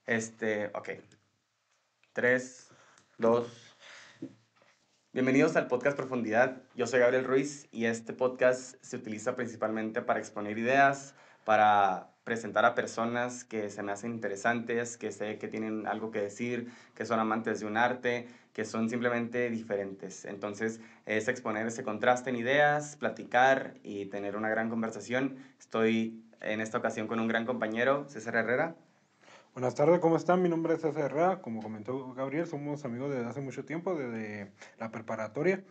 Ok. 3, 2. Bienvenidos al podcast Profundidad. Yo soy Gabriel Ruiz y este podcast se utiliza principalmente para exponer ideas, para presentar a personas que se me hacen interesantes, que sé que tienen algo que decir, que son amantes de un arte, que son simplemente diferentes. Entonces, es exponer ese contraste en ideas, platicar y tener una gran conversación. Estoy en esta ocasión con un gran compañero, César Herrera. Buenas tardes, ¿cómo están? Mi nombre es César Herrera. Como comentó Gabriel, somos amigos desde hace mucho tiempo, desde la preparatoria.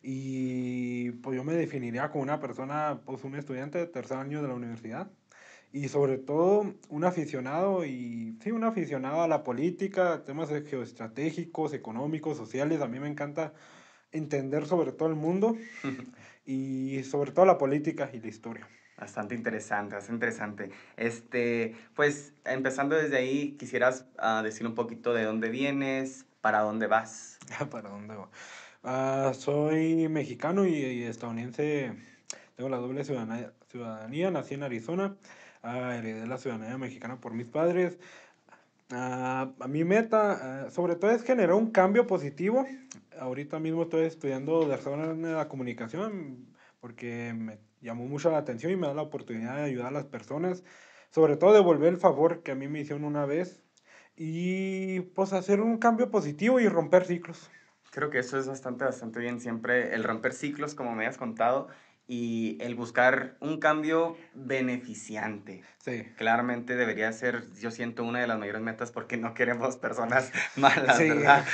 Y pues yo me definiría como una persona, pues un estudiante de tercer año de la universidad. Y sobre todo un aficionado, y sí, un aficionado a la política, temas geoestratégicos, económicos, sociales. A mí me encanta entender sobre todo el mundo y sobre todo la política y la historia. Bastante interesante, bastante interesante. Pues empezando desde ahí, quisieras decir un poquito de dónde vienes, para dónde vas. ¿Para dónde va? Soy mexicano y estadounidense. Tengo la doble ciudadanía. Nací en Arizona. Heredé la ciudadanía mexicana por mis padres. A mi meta, sobre todo, es generar un cambio positivo. Ahorita mismo estoy estudiando desarrollo de la comunicación porque me llamó mucho la atención y me da la oportunidad de ayudar a las personas. Sobre todo devolver el favor que a mí me hicieron una vez y pues hacer un cambio positivo y romper ciclos. Creo que eso es bastante, bastante bien siempre, el romper ciclos, como me has contado, y el buscar un cambio beneficiante. Sí, Claramente debería ser, yo siento, una de las mayores metas porque no queremos personas malas, sí, ¿verdad?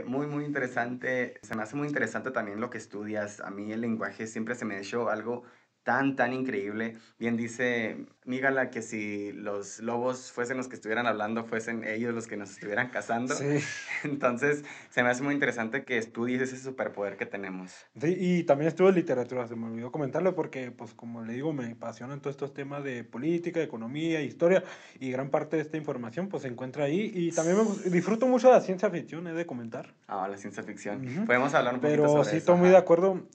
Muy, muy interesante. Se me hace muy interesante también lo que estudias. A mí el lenguaje siempre se me ha hecho algo tan, tan increíble. Bien dice Mígala que si los lobos fuesen los que estuvieran hablando, fuesen ellos los que nos estuvieran cazando. sí. Entonces, se me hace muy interesante que estudies ese superpoder que tenemos. Sí, y también estuve en literatura, se me olvidó comentarlo porque, pues como le digo, me apasionan todos estos temas de política, economía, historia, y gran parte de esta información pues se encuentra ahí. Y también disfruto mucho de la ciencia ficción, he de comentar. Ah, la ciencia ficción. Ujú. Podemos hablar un poquito Pero sobre sí eso, estoy muy de ajá. acuerdo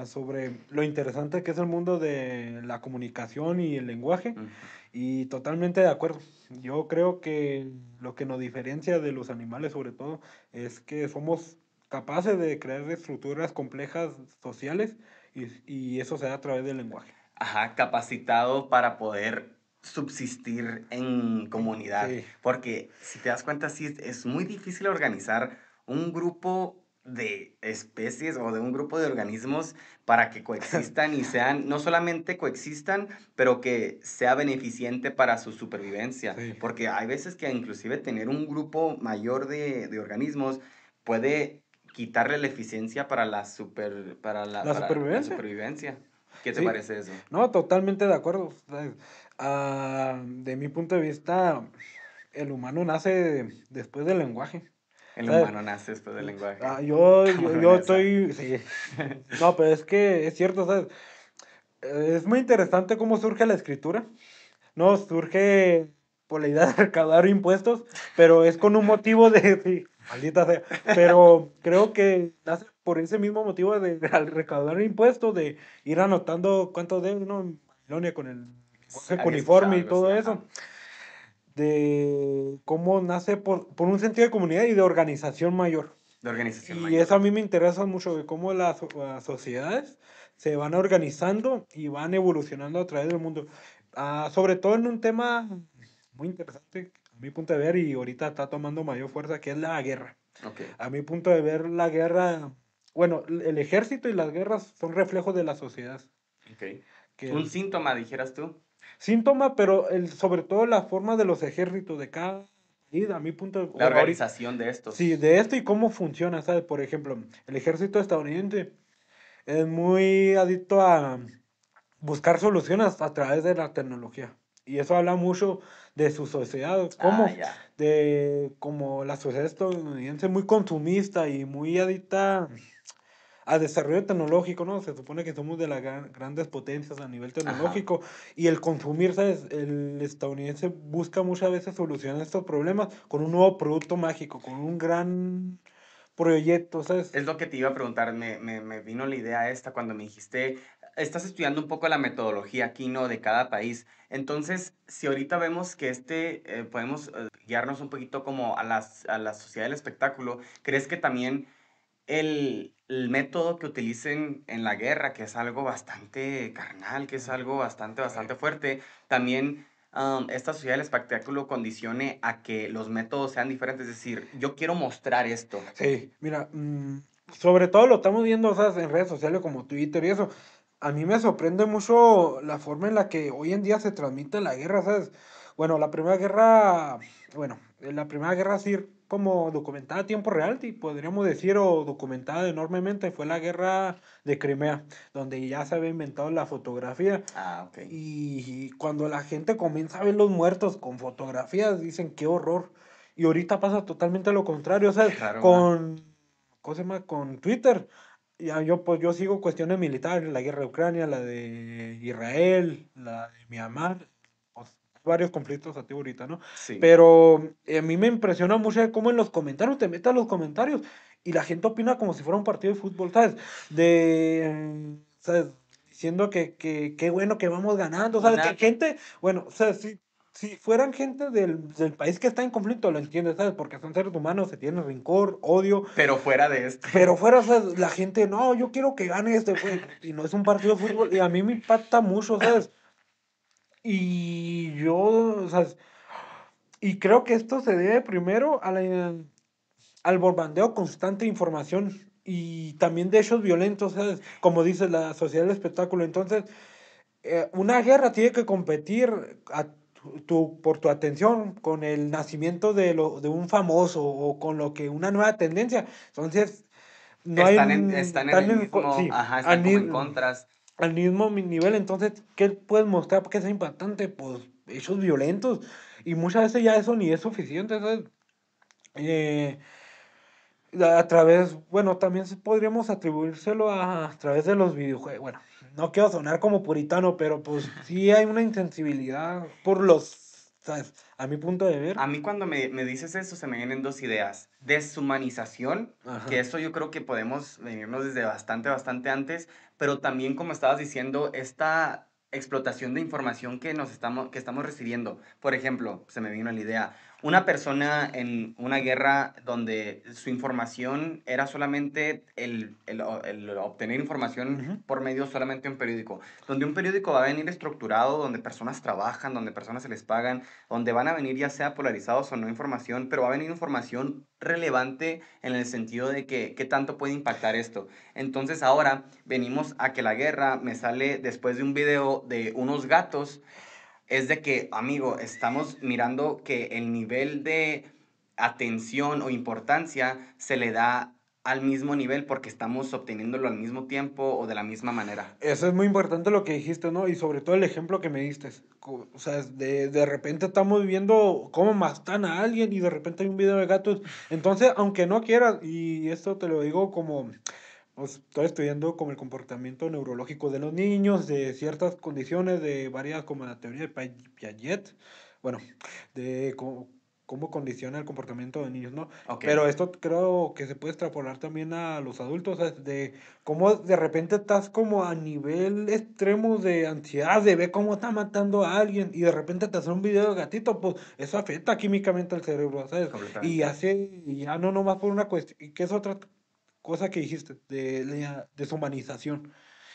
sobre lo interesante que es el mundo de la comunicación y el lenguaje, Ujú. y totalmente de acuerdo. Yo creo que lo que nos diferencia de los animales sobre todo es que somos capaces de crear estructuras complejas sociales y eso se da a través del lenguaje. Ajá, capacitado para poder subsistir en comunidad. Sí, Porque si te das cuenta, sí, es muy difícil organizar un grupo de especies o de un grupo de organismos para que coexistan y sean, no solamente coexistan, pero que sea beneficiente para su supervivencia. sí. Porque hay veces que inclusive tener un grupo mayor de organismos puede quitarle la eficiencia para La para la supervivencia. supervivencia. ¿Qué te Sí, parece eso? no, totalmente de acuerdo. ¿Sabes? De mi punto de vista, el humano nace después del lenguaje. El ¿Sabes? humano nace después del lenguaje. Ah, yo, Está muy yo, buena yo esa. estoy, sí. No, pero es que es cierto, ¿sabes? Es muy interesante cómo surge la escritura. No, surge por la idea de recaudar impuestos, pero es con un motivo de, sí, maldita sea, pero creo que nace por ese mismo motivo de al recaudar impuestos, de ir anotando cuánto debe, ¿no? En Babilonia con el Sí, lenguaje había escuchado cuneiforme y algo así, todo ajá. eso, de cómo nace por un sentido de comunidad y de organización mayor. De organización Y eso a mayor. mí me interesa mucho, de cómo las sociedades se van organizando y van evolucionando a través del mundo. Sobre todo en un tema muy interesante, a mi punto de ver, y ahorita está tomando mayor fuerza, que es la guerra. Ok, A mi punto de ver, la guerra, bueno, el ejército y las guerras son reflejos de la sociedad, ok. que Un síntoma, dijeras tú. síntoma, pero sobre todo la forma de los ejércitos de cada país, a mi La ahorita, organización de sí, estos. de esto y cómo funciona, ¿sabes? Por ejemplo, el ejército estadounidense es muy adicto a buscar soluciones a través de la tecnología. Y eso habla mucho de su sociedad, Ah, como ya. de como la sociedad estadounidense es muy consumista y muy adicta al desarrollo tecnológico, ¿no? Se supone que somos de las grandes potencias a nivel Ajá. tecnológico y el consumir, ¿sabes? El estadounidense busca muchas veces solucionar estos problemas con un nuevo producto mágico, con un gran proyecto, ¿sabes? Es lo que te iba a preguntar. Me vino la idea esta cuando me dijiste. estás estudiando un poco la metodología aquí, ¿no? De cada país. Entonces, si ahorita vemos que podemos guiarnos un poquito como a la sociedad del espectáculo, ¿crees que también el método que utilicen en la guerra, que es algo bastante carnal, que es algo bastante fuerte, también esta sociedad del espectáculo condicione a que los métodos sean diferentes? Es decir, yo quiero mostrar esto. Sí, mira, sobre todo lo estamos viendo, o sea, en redes sociales como Twitter y eso. A mí me sorprende mucho la forma en la que hoy en día se transmite la guerra, ¿sabes? Bueno, la primera guerra así como documentada a tiempo real, y podríamos decir, o documentada enormemente, fue la guerra de Crimea, donde ya se había inventado la fotografía. Ah, ok. Y cuando la gente comienza a ver los muertos con fotografías, dicen qué horror. Y ahorita pasa totalmente lo contrario, ¿sabes? Qué raro, ¿va? ¿Cómo se llama? Con Twitter. Ya yo sigo cuestiones militares, la guerra de Ucrania, la de Israel, la de Myanmar, pues, varios conflictos activos ahorita, ¿no? Sí. Pero a mí me impresiona mucho cómo en los comentarios, te metes a los comentarios y la gente opina como si fuera un partido de fútbol, ¿sabes? ¿Sabes? Diciendo que qué bueno que vamos ganando, ¿sabes? Una, Que gente, bueno, o sea, si fueran gente del país que está en conflicto, lo entiendes, ¿sabes? Porque son seres humanos, se tienen rencor, odio, pero fuera de pero este. fuera, o sea, la gente, no, yo quiero que gane este, güey, y no es un partido de fútbol, y a mí me impacta mucho, ¿sabes? Y yo, o sea, y creo que esto se debe primero al bombardeo constante de información y también de hechos violentos, ¿sabes? Como dice la sociedad del espectáculo. Entonces, una guerra tiene que competir por tu atención con el nacimiento de un famoso o con lo que una nueva tendencia. Entonces, no hay, Están en el mismo, sí, ajá, están como en contras. al mismo nivel. Entonces, ¿qué puedes mostrar para que sea impactante? Pues hechos violentos. Y muchas veces ya eso ni es suficiente, ¿sabes? Eh, a través, bueno, también podríamos atribuírselo a través de los videojuegos. Bueno, no quiero sonar como puritano, pero pues sí hay una insensibilidad por ¿sabes? A mi punto de ver. A mí cuando me dices eso se me vienen dos ideas. Deshumanización, que Ajá. eso yo creo que podemos venirnos desde bastante antes, pero también como estabas diciendo, esta explotación de información que estamos recibiendo. Por ejemplo, se me vino la idea, una persona en una guerra donde su información era solamente el obtener información Ujú. por medio solamente de un periódico, donde un periódico va a venir estructurado, donde personas trabajan, donde personas se les pagan, donde van a venir ya sea polarizados o no información, pero va a venir información relevante en el sentido de que qué tanto puede impactar esto. Entonces ahora venimos a que la guerra me sale después de un video de unos gatos, es de que, amigo, estamos mirando que el nivel de atención o importancia se le da al mismo nivel porque estamos obteniéndolo al mismo tiempo o de la misma manera. Eso es muy importante lo que dijiste, ¿no? Y sobre todo el ejemplo que me diste. O sea, de repente estamos viendo cómo matan a alguien y de repente hay un video de gatos. Entonces, aunque no quieras, y esto te lo digo como, pues, estoy estudiando como el comportamiento neurológico de los niños, de ciertas condiciones, de varias, como la teoría de Piaget, bueno, de cómo condiciona el comportamiento de niños, ¿no? Ok, Pero esto creo que se puede extrapolar también a los adultos, ¿sabes? De cómo de repente estás como a nivel extremo de ansiedad, de ver cómo está matando a alguien y de repente te hace un video de gatito, pues eso afecta químicamente al cerebro, ¿sabes? Y completamente. hace, y ya no nomás por una cuestión, y que es otra cosa que dijiste, de la deshumanización.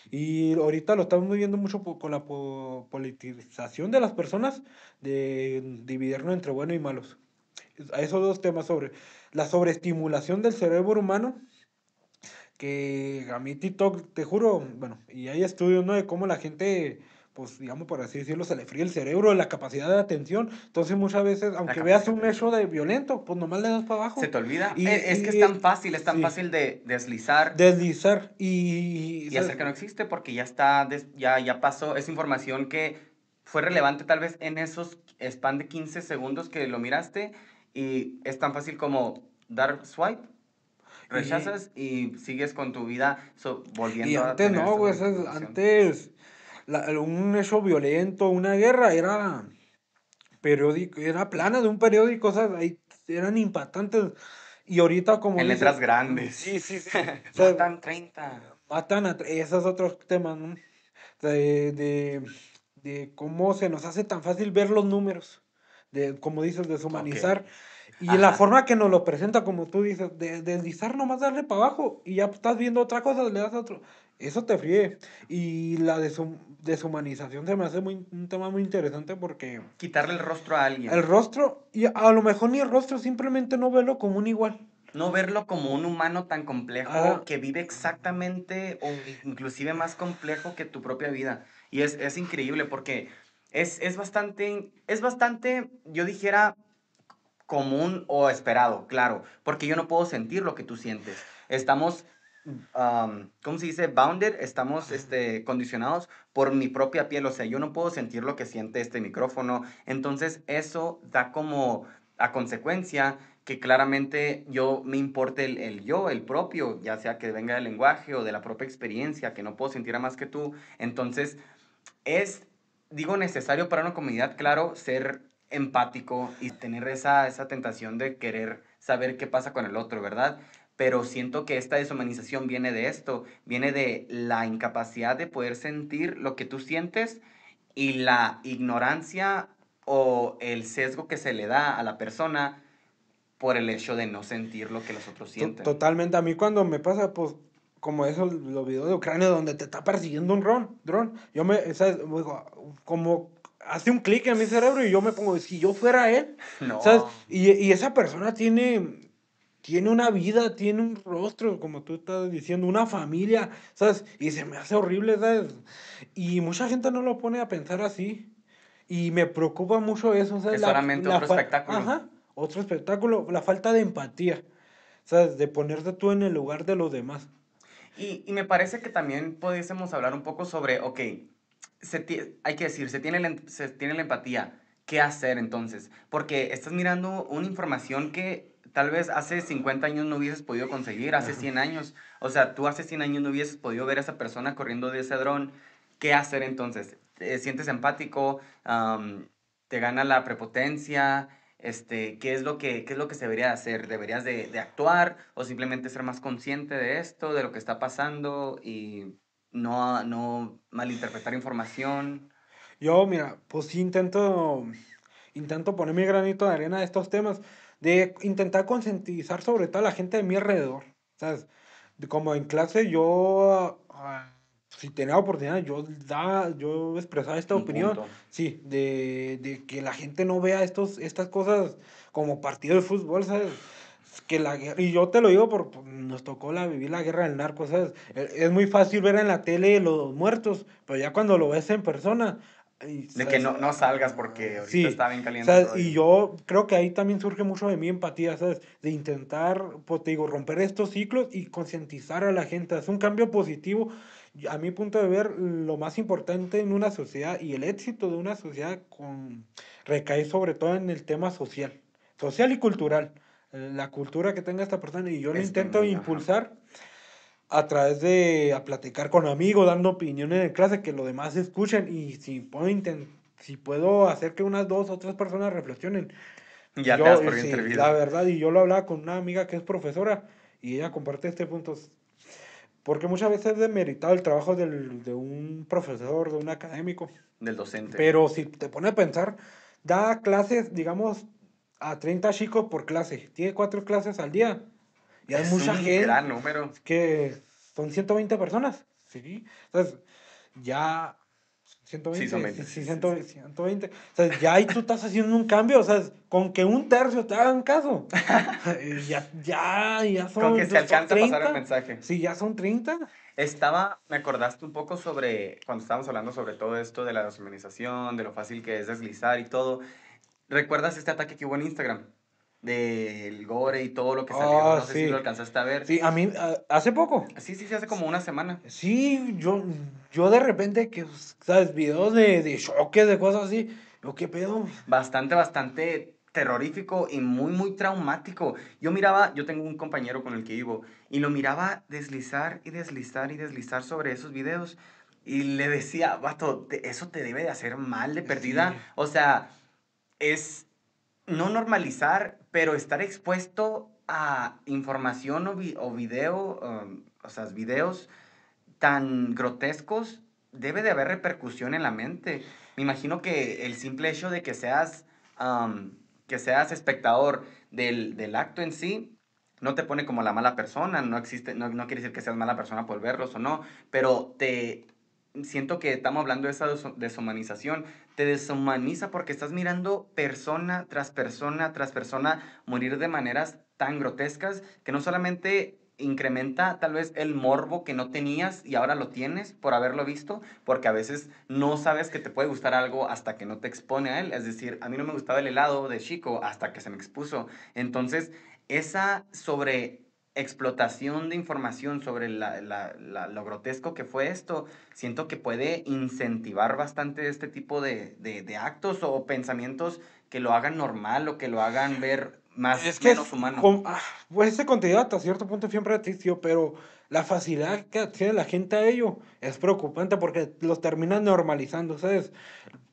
Y ahorita lo estamos viendo mucho con la politización de las personas, de dividirnos entre bueno y malos. A esos dos temas sobre la sobreestimulación del cerebro humano, que a mí TikTok, te juro, bueno, y hay estudios, ¿no? De cómo la gente, pues, digamos, por así decirlo, se le fríe el cerebro, la capacidad de atención. Entonces, muchas veces, La aunque veas capacidad un de hecho de atención. violento, pues nomás le das para Se abajo. te olvida. Y, Es que y es tan sí, fácil de deslizar deslizar. y ¿Sabes? hacer que no existe porque ya está, ya pasó. Es información que fue relevante tal vez en esos span de 15 segundos que lo miraste y es tan fácil como dar swipe, Y, rechazas y sigues con tu vida y volviendo a antes tener no, esta güey, sobreestimulación. antes un hecho violento, una guerra, era periódico, era plana de un periódico, o sea, ahí eran impactantes. Y ahorita, como En dices, letras grandes. sí, sí, sí, o sea, Matan 30. matan esos otros temas, ¿no? de, de, de cómo se nos hace tan fácil ver los números, de, como dices, Ok. deshumanizar. Y la Ajá. forma que nos lo presenta, como tú dices, de deslizar nomás darle para abajo y ya estás viendo otra cosa, le das a otro. Eso te fríe. Y la deshumanización se me hace un tema muy interesante porque Quitarle el rostro a el alguien. rostro, y a lo mejor ni el rostro, simplemente no verlo como un igual. No verlo como un humano tan complejo Ajá, que vive exactamente o inclusive más complejo que tu propia vida. Y es increíble porque es bastante, yo dijera, común o esperado, claro, porque yo no puedo sentir lo que tú sientes. Estamos, ¿cómo se dice? Bounded, estamos condicionados por mi propia piel, o sea, yo no puedo sentir lo que siente este micrófono. Entonces, eso da como a consecuencia que claramente yo me importe el yo, el propio, ya sea que venga del lenguaje o de la propia experiencia, que no puedo sentir a más que tú. Entonces, es, digo, necesario para una comunidad, claro, ser empático y tener esa tentación de querer saber qué pasa con el otro, ¿verdad? Pero siento que esta deshumanización viene de esto, viene de la incapacidad de poder sentir lo que tú sientes y la ignorancia o el sesgo que se le da a la persona por el hecho de no sentir lo que los otros sienten. totalmente. A mí cuando me pasa, pues, como eso, los videos de Ucrania donde te está persiguiendo un dron, yo ¿sabes? Digo, como hace un clic en mi cerebro y yo me pongo, si yo fuera él, ¿sabes? No, Y esa persona tiene una vida, tiene un rostro, como tú estás diciendo, una familia, ¿sabes? Y se me hace horrible, ¿sabes? Y mucha gente no lo pone a pensar así. Y me preocupa mucho eso, ¿sabes? es solamente otro espectáculo. Ajá, otro espectáculo, la falta de empatía, ¿sabes? De ponerte tú en el lugar de los demás. Y me parece que también pudiésemos hablar un poco sobre, ok, hay que decir, se tiene la empatía. ¿Qué hacer entonces? Porque estás mirando una información que tal vez hace 50 años no hubieses podido conseguir, hace Ajá. 100 años. O sea, tú hace 100 años no hubieses podido ver a esa persona corriendo de ese dron. ¿Qué hacer entonces? ¿Te sientes empático? ¿Te gana la prepotencia? ¿Qué es lo que se debería hacer? ¿Deberías de actuar o simplemente ser más consciente de esto, de lo que está pasando y no malinterpretar información? Yo, mira, pues sí intento poner mi granito de arena a estos temas, de intentar concientizar sobre todo a la gente de mi alrededor, ¿sabes? Como en clase yo, si tenía oportunidad, yo expresaba esta Un opinión, punto. sí, de que la gente no vea estas cosas como partido de fútbol, ¿sabes? Que la guerra, y yo te lo digo porque pues, nos tocó vivir la guerra del narco, ¿sabes? Es muy fácil ver en la tele los muertos, pero ya cuando lo ves en persona, y, De que ¿sabes? no salgas porque ahorita Sí, está bien caliente el ¿sabes? Y rollo. yo creo que ahí también surge mucho de mi empatía, ¿sabes? De intentar, pues te digo, romper estos ciclos y concientizar a la gente, hacer un cambio positivo. Y a mi punto de ver, lo más importante en una sociedad y el éxito de una sociedad recae sobre todo en el tema social y cultural. La cultura que tenga esta persona y yo lo Estoy intento muy, ajá. impulsar a través de a platicar con amigos, dando opiniones en clase, que los demás escuchen y si puedo hacer que unas dos o tres personas reflexionen. Y Ya te das yo, por bien sí, servido. la verdad, y yo lo hablaba con una amiga que es profesora y ella comparte este punto, porque muchas veces es demeritado el trabajo de un profesor, de un académico, Del docente. pero si te pone a pensar, da clases, digamos, a 30 chicos por clase, tiene 4 clases al día. Ya es Es mucha un gente, gran número. es que son 120 personas, ¿sí? Entonces, ya Sí, son 120 sí, 20, sí, sí, sí, sí. 120. O sea, ya ahí tú estás haciendo un cambio, o sea, con que un tercio te hagan caso. Ya Con que se son alcanza a pasar el 30. mensaje. Sí, ya son 30. Me acordaste un poco sobre, cuando estábamos hablando sobre todo esto de la deshumanización, de lo fácil que es deslizar y todo. ¿Recuerdas este ataque que hubo en Instagram? Del gore y todo lo que salió. Ah, No sé si lo sí. alcanzaste a ver. Sí, a mí, hace poco. Sí, sí, sí, hace como una semana. Sí, yo de repente que, ¿sabes? Videos de choques, de cosas así. Yo, ¿qué pedo? Bastante terrorífico y muy, muy traumático. Yo tengo un compañero con el que vivo, y lo miraba deslizar y deslizar y deslizar sobre esos videos. Y le decía, vato, eso te debe de hacer mal de Sí, perdida. O sea, es no normalizar, pero estar expuesto a información o video, o sea, videos tan grotescos debe de haber repercusión en la mente. Me imagino que el simple hecho de que seas espectador del acto en sí, no te pone como la mala persona, no existe, no quiere decir que seas mala persona por verlos o no, pero siento que estamos hablando de esa deshumanización, te deshumaniza porque estás mirando persona tras persona morir de maneras tan grotescas que no solamente incrementa tal vez el morbo que no tenías y ahora lo tienes por haberlo visto, porque a veces no sabes que te puede gustar algo hasta que no te expone a él. Es decir, a mí no me gustaba el helado de chico hasta que se me expuso. Entonces, esa sobre explotación de información sobre lo grotesco que fue esto, siento que puede incentivar bastante este tipo de actos o pensamientos que lo hagan normal o que lo hagan ver Es que menos humano. pues ese contenido hasta cierto punto siempre existió, pero la facilidad que tiene la gente a ello es preocupante porque los terminan normalizando, ¿sabes?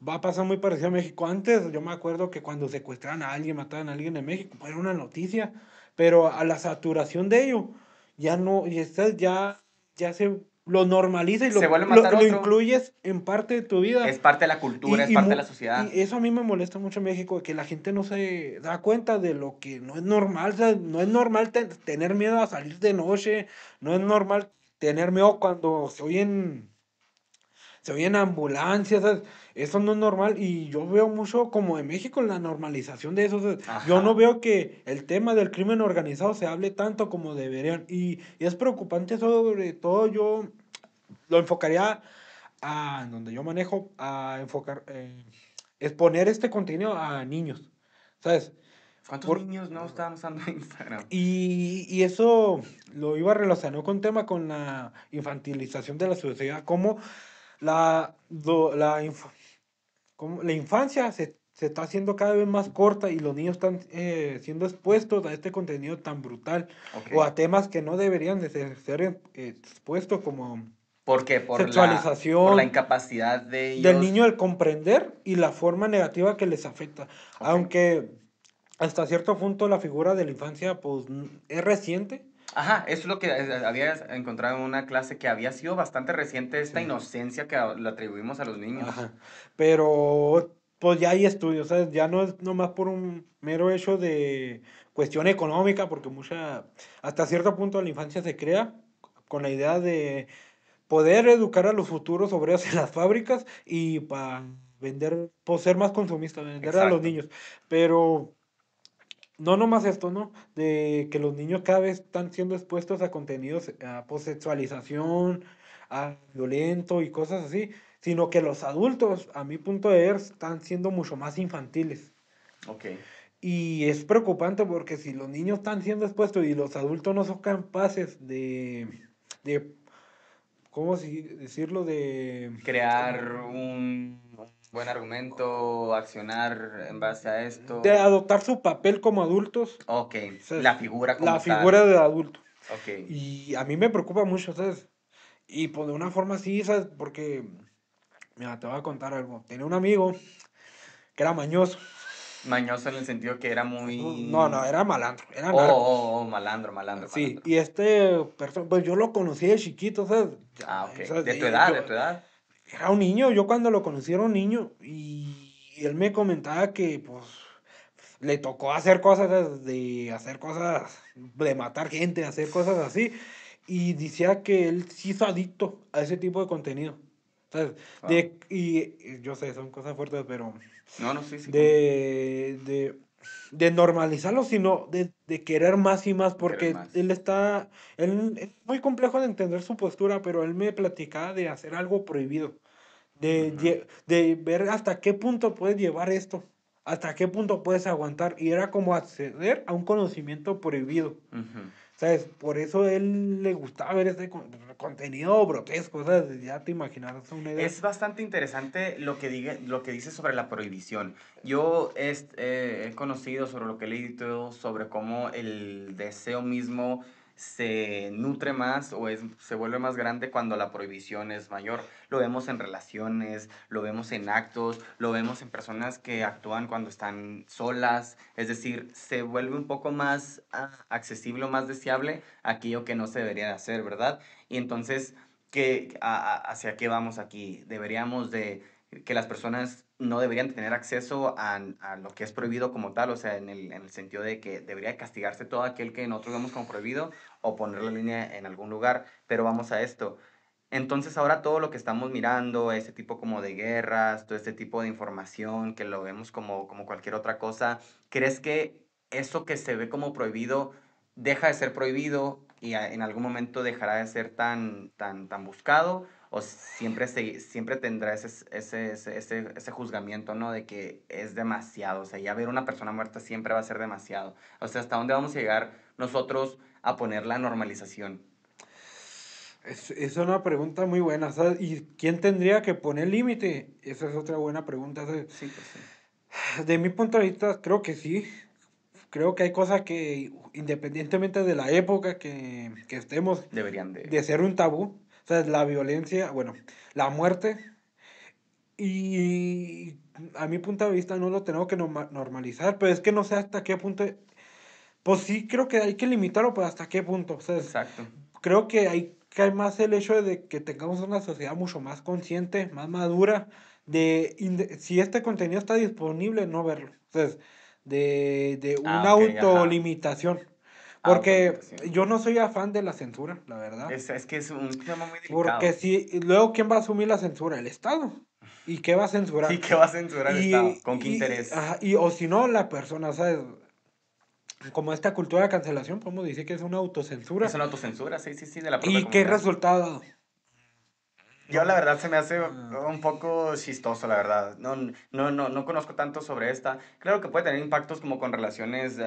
Va a pasar muy parecido a México. Antes, yo me acuerdo que cuando secuestraban a alguien, mataban a alguien en México, pues era una noticia, pero a la saturación de ello, ya no, y ya se lo normaliza y Se vuelve a matar lo otro. incluyes en parte de tu vida. Es parte de la cultura, es parte de la sociedad. Y eso a mí me molesta mucho en México, que la gente no se da cuenta de lo que no es normal. O sea, no es normal tener miedo a salir de noche, no es normal tener miedo cuando se oyen ambulancias, ¿sabes? Eso no es normal y yo veo mucho como en México la normalización de eso. O sea, yo no Ajá. veo que el tema del crimen organizado se hable tanto como deberían y es preocupante, sobre todo yo lo enfocaría en donde yo manejo, a enfocar, exponer este contenido a niños, ¿sabes? ¿Cuántos Por, niños no estaban usando Instagram? y eso lo iba a relacionar con tema con la infantilización de la sociedad, como la, lo- la, inf- cómo la infancia se está haciendo cada vez más corta y los niños están siendo expuestos a este contenido tan brutal Ok. o a temas que no deberían de ser expuestos como ¿Por qué? Por la sexualización incapacidad de del ellos. niño al comprender y la forma negativa que les afecta. Ok. Aunque hasta cierto punto la figura de la infancia pues es reciente. Ajá, eso es lo que había encontrado en una clase que había sido bastante reciente, esta Sí. inocencia que le atribuimos a los niños. Ajá. Pero pues ya hay estudios, ¿sabes? Ya no es nomás por un mero hecho de cuestión económica, porque hasta cierto punto la infancia se crea con la idea de poder educar a los futuros obreros en las fábricas y para vender, pues ser más consumista, vender a los Exacto. niños. Pero no nomás esto, ¿no? De que los niños cada vez están siendo expuestos a contenidos, a posexualización, a violento y cosas así, sino que los adultos, a mi punto de ver, están siendo mucho más infantiles. Ok. Y es preocupante porque si los niños están siendo expuestos y los adultos no son capaces de ¿cómo decirlo? Crear un buen argumento, accionar en base a De esto. adoptar su papel como adultos, Ok. ¿sabes? La figura La como figura tal. de adulto. Ok. Y a mí me preocupa mucho, ¿sabes? Y pues de una forma así, ¿sabes? Porque, mira, te voy a contar algo. Tenía un amigo que era mañoso. Mañoso en el sentido que era No, no, muy... era malandro, era Oh, narco. oh, oh, malandro, malandro, Sí, malandro. y pues yo lo conocí de chiquito, ¿sabes? Ah, ok. ¿Sabes? De tu edad, de Yo tu edad. era un niño, yo cuando lo conocí era un niño y él me comentaba que pues le tocó hacer cosas hacer cosas, de matar gente, hacer cosas así. Y decía que él se hizo adicto a ese tipo de contenido. ¿Sabes? Wow. Y yo sé, son cosas fuertes, pero No, no, sí, sí. de, de, de normalizarlo, sino de querer más y más, Querer porque más. él es muy complejo de entender su postura, pero él me platicaba de hacer algo prohibido, Ujú, de ver hasta qué punto puedes llevar esto, hasta qué punto puedes aguantar, y era como acceder a un conocimiento prohibido. ujú. ¿Sabes? Por eso a él le gustaba ver contenido grotesco, ¿sabes? Ya te imaginarás una idea. Es bastante interesante lo que dice sobre la prohibición. Yo he conocido sobre lo que he leído sobre cómo el deseo mismo se nutre más o se vuelve más grande cuando la prohibición es mayor. Lo vemos en relaciones, lo vemos en actos, lo vemos en personas que actúan cuando están solas. Es decir, se vuelve un poco más accesible o más deseable aquello que no se debería de hacer, ¿verdad? Y entonces ¿Hacia qué vamos aquí? Deberíamos de que las personas no deberían tener acceso a lo que es prohibido como tal, o sea, en el sentido de que debería castigarse todo aquel que nosotros vemos como prohibido o poner la línea en algún lugar, pero vamos a esto. Entonces ahora todo lo que estamos mirando, ese tipo como de guerras, todo este tipo de información que lo vemos como cualquier otra cosa, ¿crees que eso que se ve como prohibido deja de ser prohibido y en algún momento dejará de ser tan buscado? ¿O siempre tendrá ese juzgamiento, ¿no? De que es demasiado, o sea, ya ver una persona muerta siempre va a ser demasiado. O sea, ¿hasta dónde vamos a llegar nosotros a poner la normalización? Es una pregunta muy buena, ¿sabes? ¿Y quién tendría que poner límite? Esa es otra buena pregunta, ¿sabes? Sí, pues sí. De mi punto de vista, creo que sí. Creo que hay cosas que, independientemente de la época que estemos, Deberían de de... ser un tabú, o sea, la violencia, bueno, la muerte, y a mi punto de vista no lo tenemos que normalizar, pero es que no sé hasta qué punto, pues sí creo que hay que limitarlo, pero hasta qué punto, o sea, Exacto. creo que hay más el hecho de que tengamos una sociedad mucho más consciente, más madura, si este contenido está disponible, no verlo. Entonces, de Ah, una ok, ajá. autolimitación. Porque Autolimitación. yo no soy afán de la censura, la verdad. Es que es un tema muy Porque delicado. si, luego, ¿quién va a asumir la censura? El Estado. ¿Y qué va a Sí, censurar? que va a censurar el Estado. ¿Con qué interés? Ajá, o si no, la persona, ¿sabes? Como esta cultura de cancelación, podemos decir que es una Es autocensura. una autocensura, sí, sí, sí, de la propia ¿Y qué comunidad. resultado? Yo la No. verdad se me hace Ah, un poco chistoso, la verdad. No conozco tanto sobre esta. Claro que puede tener impactos como con relaciones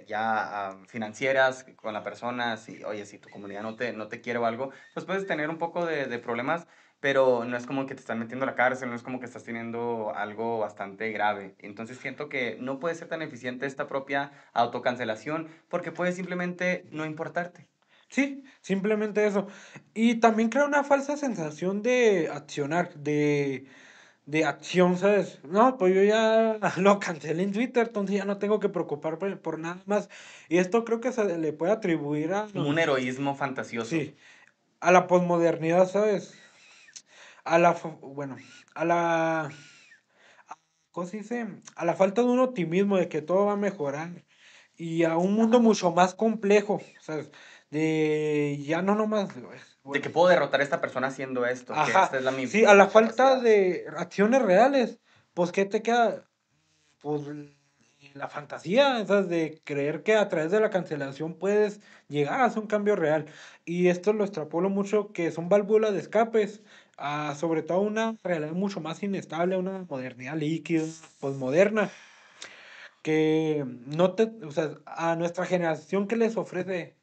ya financieras con la persona. Si, oye, si tu comunidad no te quiere o algo, pues puedes tener un poco de problemas, pero no es como que te están metiendo a la cárcel, no es como que estás teniendo algo bastante grave. Entonces siento que no puede ser tan eficiente esta propia autocancelación porque puede simplemente no importarte. sí, simplemente eso. Y también crea una falsa sensación de accionar, de acción, ¿sabes? No, pues yo ya lo cancelé en Twitter, entonces ya no tengo que preocuparme por nada más. Y esto creo que se le puede atribuir a, Como un heroísmo fantasioso. sí, a la posmodernidad, ¿sabes? Bueno, a la, ¿cómo se dice? A la falta de un optimismo de que todo va a mejorar y a un mundo mucho más complejo, ¿sabes? De ya no nomás, De bueno, que puedo derrotar a esta persona haciendo esto, que ajá, esta es sí, a la mi falta capacidad. de acciones reales, pues ¿qué te queda? Pues la fantasía, ¿sabes? De creer que a través de la cancelación puedes llegar a hacer un cambio real. Y esto lo extrapolo mucho, que son válvulas de escapes, a sobre todo una realidad mucho más inestable, una modernidad líquida, posmoderna, que no te, o sea, a nuestra generación que les ofrece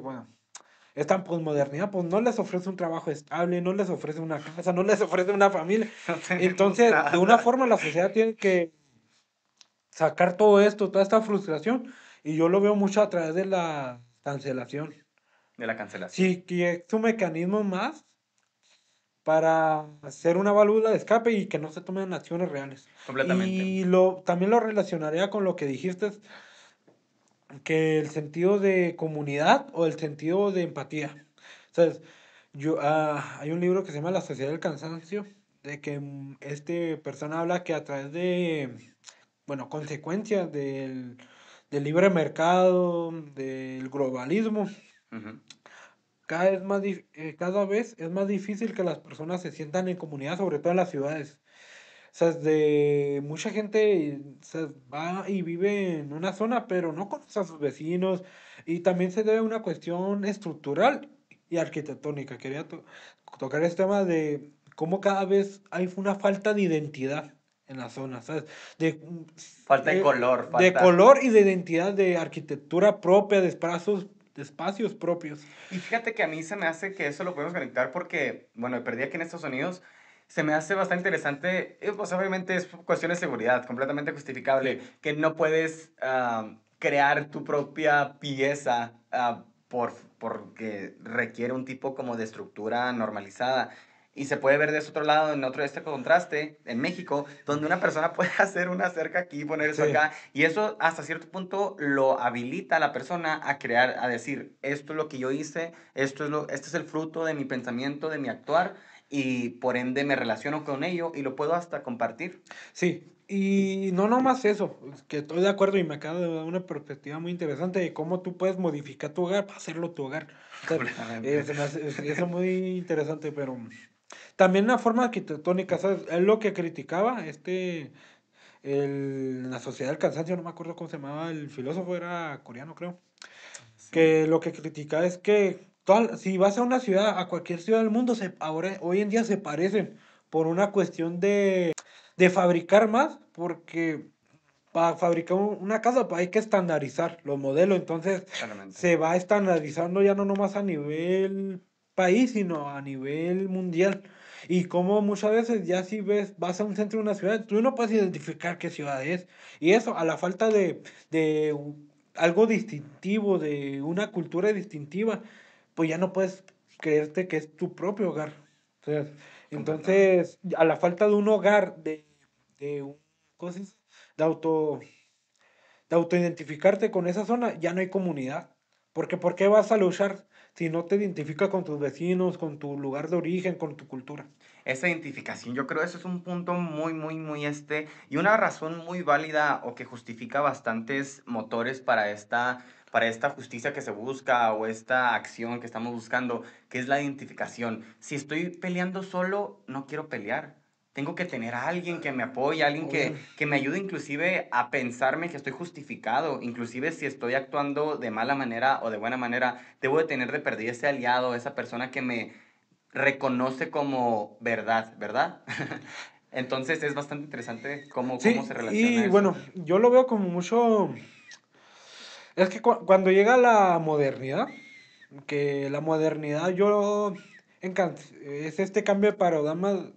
bueno, esta posmodernidad, pues no les ofrece un trabajo estable, no les ofrece una casa, no les ofrece una familia. No tenemos Entonces, de una nada forma la sociedad tiene que sacar todo esto, toda esta frustración, y yo lo veo mucho a través de la cancelación. de la cancelación, Sí, que es un mecanismo más para hacer una válvula de escape y que no se tomen acciones reales. completamente. Y también lo relacionaría con lo que dijiste, que el sentido de comunidad o el sentido de empatía. ¿Sabes? Hay un libro que se llama La Sociedad del Cansancio, de que este persona habla que a través de, bueno, consecuencias del libre mercado, del globalismo, Ujú. cada vez es más difícil que las personas se sientan en comunidad, sobre todo en las ciudades. O sea, de mucha gente o sea, va y vive en una zona, pero no conoce a sus vecinos. Y también se debe a una cuestión estructural y arquitectónica. Quería tocar este tema de cómo cada vez hay una falta de identidad en la zona, ¿sabes? De, Falta de color, de falta... color y de identidad, de arquitectura propia, de espacios propios. Y fíjate que a mí se me hace que eso lo podemos conectar porque, bueno, perdí aquí en Estados Unidos, se me hace bastante interesante, pues obviamente es cuestión de seguridad, completamente justificable, Sí. que no puedes crear tu propia pieza porque requiere un tipo como de estructura normalizada. Y se puede ver de ese otro lado, en otro este contraste, en México, donde una persona puede hacer una cerca aquí, poner eso Sí, acá, y eso hasta cierto punto lo habilita a la persona a crear, a decir, esto es lo que yo hice, este es el fruto de mi pensamiento, de mi actuar, y por ende me relaciono con ello y lo puedo hasta compartir. sí. Y no nomás eso, es que estoy de acuerdo y me acaba de dar una perspectiva muy interesante de cómo tú puedes modificar tu hogar para hacerlo tu hogar. O sea, Completamente. se me hace eso muy interesante, pero también la forma arquitectónica, ¿sabes? Es lo que criticaba la sociedad del cansancio, no me acuerdo cómo se llamaba, el filósofo era coreano, creo. Sí, Que lo que critica es que si vas a una ciudad, a cualquier ciudad del mundo, ahora, hoy en día se parecen por una cuestión de fabricar más, porque para fabricar una casa pues, hay que estandarizar los modelos, entonces claramente. se va estandarizando ya no nomás a nivel país, sino a nivel mundial. Y como muchas veces ya si vas a un centro de una ciudad, tú no puedes identificar qué ciudad es. Y eso, a la falta de algo distintivo, de una cultura distintiva, pues ya no puedes creerte que es tu propio hogar. O sea, Completamente. entonces, a la falta de un hogar, de un, ¿cómo se dice? de auto, de autoidentificarte con esa zona, ya no hay comunidad. Porque ¿por qué vas a luchar si no te identificas con tus vecinos, con tu lugar de origen, con tu cultura? Esa identificación, yo creo eso es un punto y una razón muy válida o que justifica bastantes motores para esta justicia que se busca o esta acción que estamos buscando, que es la identificación. Si estoy peleando solo, no quiero pelear. Tengo que tener a alguien que me apoye, alguien Obviamente. que me ayude inclusive a pensarme que estoy justificado, inclusive si estoy actuando de mala manera o de buena manera, debo de tener de perder ese aliado, esa persona que me reconoce como verdad, ¿verdad? Entonces es bastante interesante cómo se Sí, relaciona y eso. bueno, yo lo veo como mucho. Es que cuando llega la modernidad, que la modernidad es este cambio de paradigma,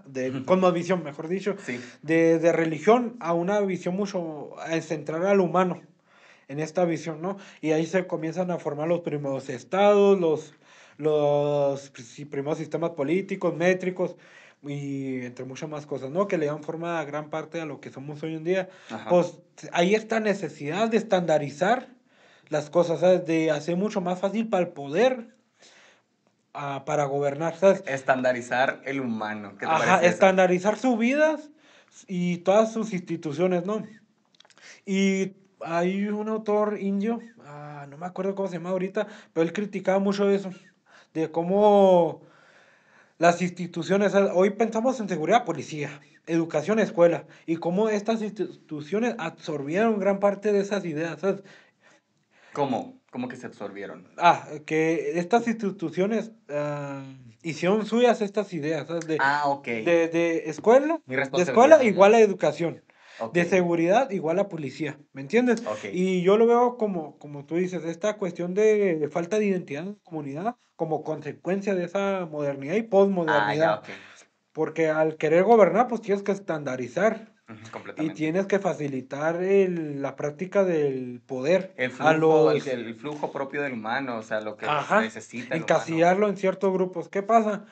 de cosmovisión, mejor dicho, Sí, de religión a una visión mucho a centrar al humano en esta visión, ¿no? Y ahí se comienzan a formar los primeros estados, los primeros sistemas políticos, métricos y entre muchas más cosas, ¿no? Que le dan forma a gran parte a lo que somos hoy en día. ajá. Pues hay esta necesidad de estandarizar las cosas, ¿sabes? De hacer mucho más fácil para el poder, para gobernar, ¿sabes? Estandarizar el humano. ¿Qué te Ajá, parece eso? estandarizar sus vidas y todas sus instituciones, ¿no? Y hay un autor indio, no me acuerdo cómo se llama ahorita, pero él criticaba mucho eso, de cómo las instituciones, hoy pensamos en seguridad, policía, educación, escuela, y cómo estas instituciones absorbieron gran parte de esas ideas, ¿sabes? ¿Cómo? ¿Cómo que se absorbieron? Que estas instituciones hicieron suyas estas ideas, ¿sabes? Ah, ok. De escuela, Mi de escuela responsabilidad. igual a educación, Ok, de seguridad igual a policía, ¿me entiendes? ok. Y yo lo veo como tú dices, esta cuestión de falta de identidad en la comunidad como consecuencia de esa modernidad y Ah, ya, posmodernidad, ok. porque al querer gobernar, pues tienes que estandarizar Ujú, y completamente. tienes que facilitar la práctica del poder El a flujo, los. el flujo propio del humano, o sea, lo que Ajá, necesita el humano. encasillarlo en ciertos grupos. ¿Qué pasa?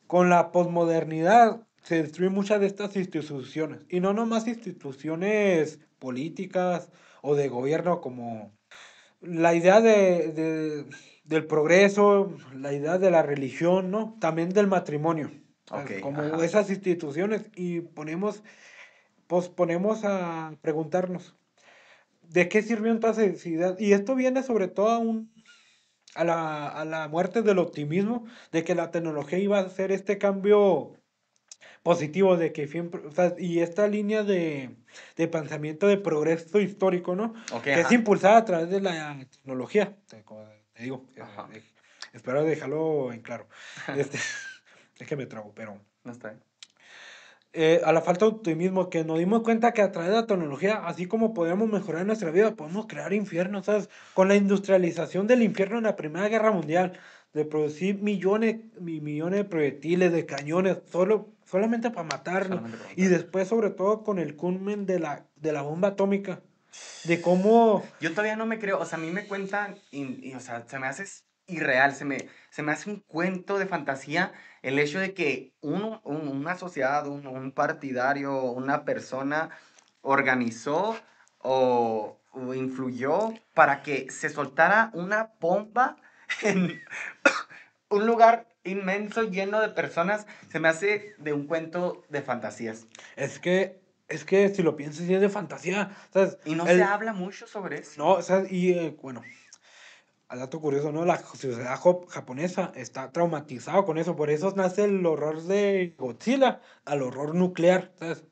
Con la posmodernidad se destruyen muchas de estas instituciones. Y no nomás instituciones políticas o de gobierno como la idea del progreso, la idea de la religión, ¿no? También del matrimonio. Ok, ¿Sabes? Como ajá. esas instituciones y ponemos a preguntarnos, ¿de qué sirvió entonces esa idea? Y esto viene sobre todo a la muerte del optimismo de que la tecnología iba a hacer este cambio positivo de que siempre, o sea, y esta línea de pensamiento de progreso histórico, ¿no? Ok, Que es ajá. impulsada a través de la tecnología, como te digo, Ajá. espero dejarlo en claro. Este, es que me trago, pero No está bien. a la falta de optimismo, que nos dimos cuenta que a través de la tecnología, así como podemos mejorar nuestra vida, podemos crear infiernos, ¿sabes? Con la industrialización del infierno en la Primera Guerra Mundial, de producir millones de proyectiles, de cañones, solamente para matarnos. Solamente Y preguntar. después, sobre todo, con el culmen de la bomba atómica, de cómo. Yo todavía no me creo, o sea, a mí me cuentan, o sea, se me hace irreal, se me hace un cuento de fantasía el hecho de que una sociedad, un partidario, una persona organizó o influyó para que se soltara una bomba en un lugar inmenso lleno de personas. Se me hace de un cuento de fantasías. Es que, es que si lo piensas, sí es de fantasía, ¿sabes? Y no se habla mucho sobre eso. No, ¿sabes? Y bueno, al dato curioso, ¿no? La sociedad japonesa está traumatizada con eso, por eso nace el horror de Godzilla, al horror nuclear, ¿sabes?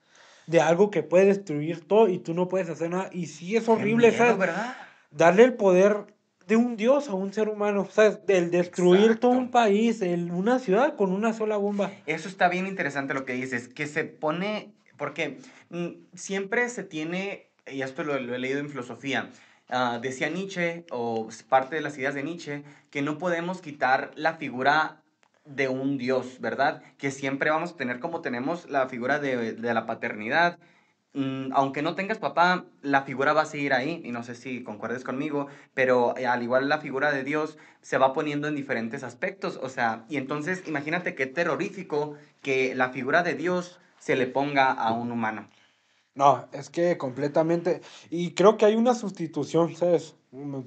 De algo que puede destruir todo y tú no puedes hacer nada. Y sí es Qué horrible, miedo, ¿sabes? ¿verdad? Darle el poder de un dios a un ser humano, ¿sabes? El destruir todo Exacto. un país, una ciudad con una sola bomba. Eso está bien interesante lo que dices, que se pone, porque siempre se tiene, y esto lo he leído en filosofía, decía Nietzsche, o es parte de las ideas de Nietzsche, que no podemos quitar la figura de un Dios, ¿verdad? Que siempre vamos a tener como tenemos la figura de la paternidad. Aunque no tengas papá, la figura va a seguir ahí, y no sé si concuerdes conmigo, pero al igual la figura de Dios se va poniendo en diferentes aspectos, o sea, y entonces imagínate qué terrorífico que la figura de Dios se le ponga a un humano. No, es que completamente. Y creo que hay una sustitución, ¿sabes?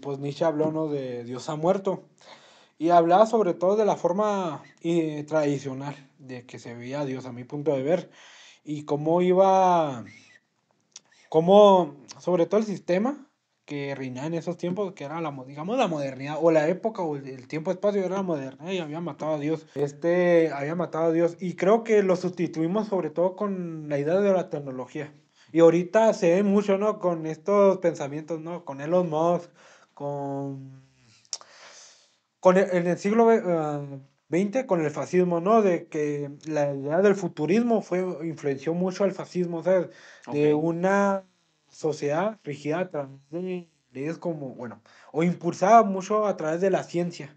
Pues Nietzsche habló, ¿no? De Dios ha muerto. Y hablaba sobre todo de la forma tradicional de que se veía a Dios, a mi punto de ver. Y cómo iba, cómo, sobre todo el sistema que reinaba en esos tiempos, que era digamos, la modernidad, o la época, o el tiempo-espacio era la modernidad y había matado a Dios. Había matado a Dios. Y creo que lo sustituimos sobre todo con la idea de la tecnología. Y ahorita se ve mucho, ¿no? Con estos pensamientos, ¿no? Con Elon Musk, con en el siglo XX, con el fascismo, ¿no? De que la idea del futurismo influenció mucho al fascismo, ¿sabes? Ok, De una sociedad rigida a través de leyes como, bueno, o impulsada mucho a través de la ciencia.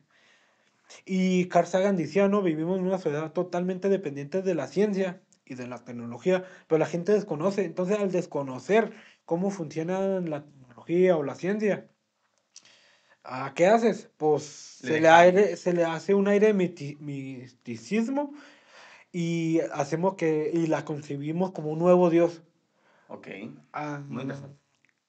Y Carl Sagan decía, ¿no? Vivimos en una sociedad totalmente dependiente de la ciencia y de la tecnología, pero la gente desconoce. Entonces, al desconocer cómo funciona la tecnología o la ciencia, ¿qué haces? Pues le dejamos. se le hace un aire de misticismo y y la concebimos como un nuevo Dios, Ok, ah, muy interesante.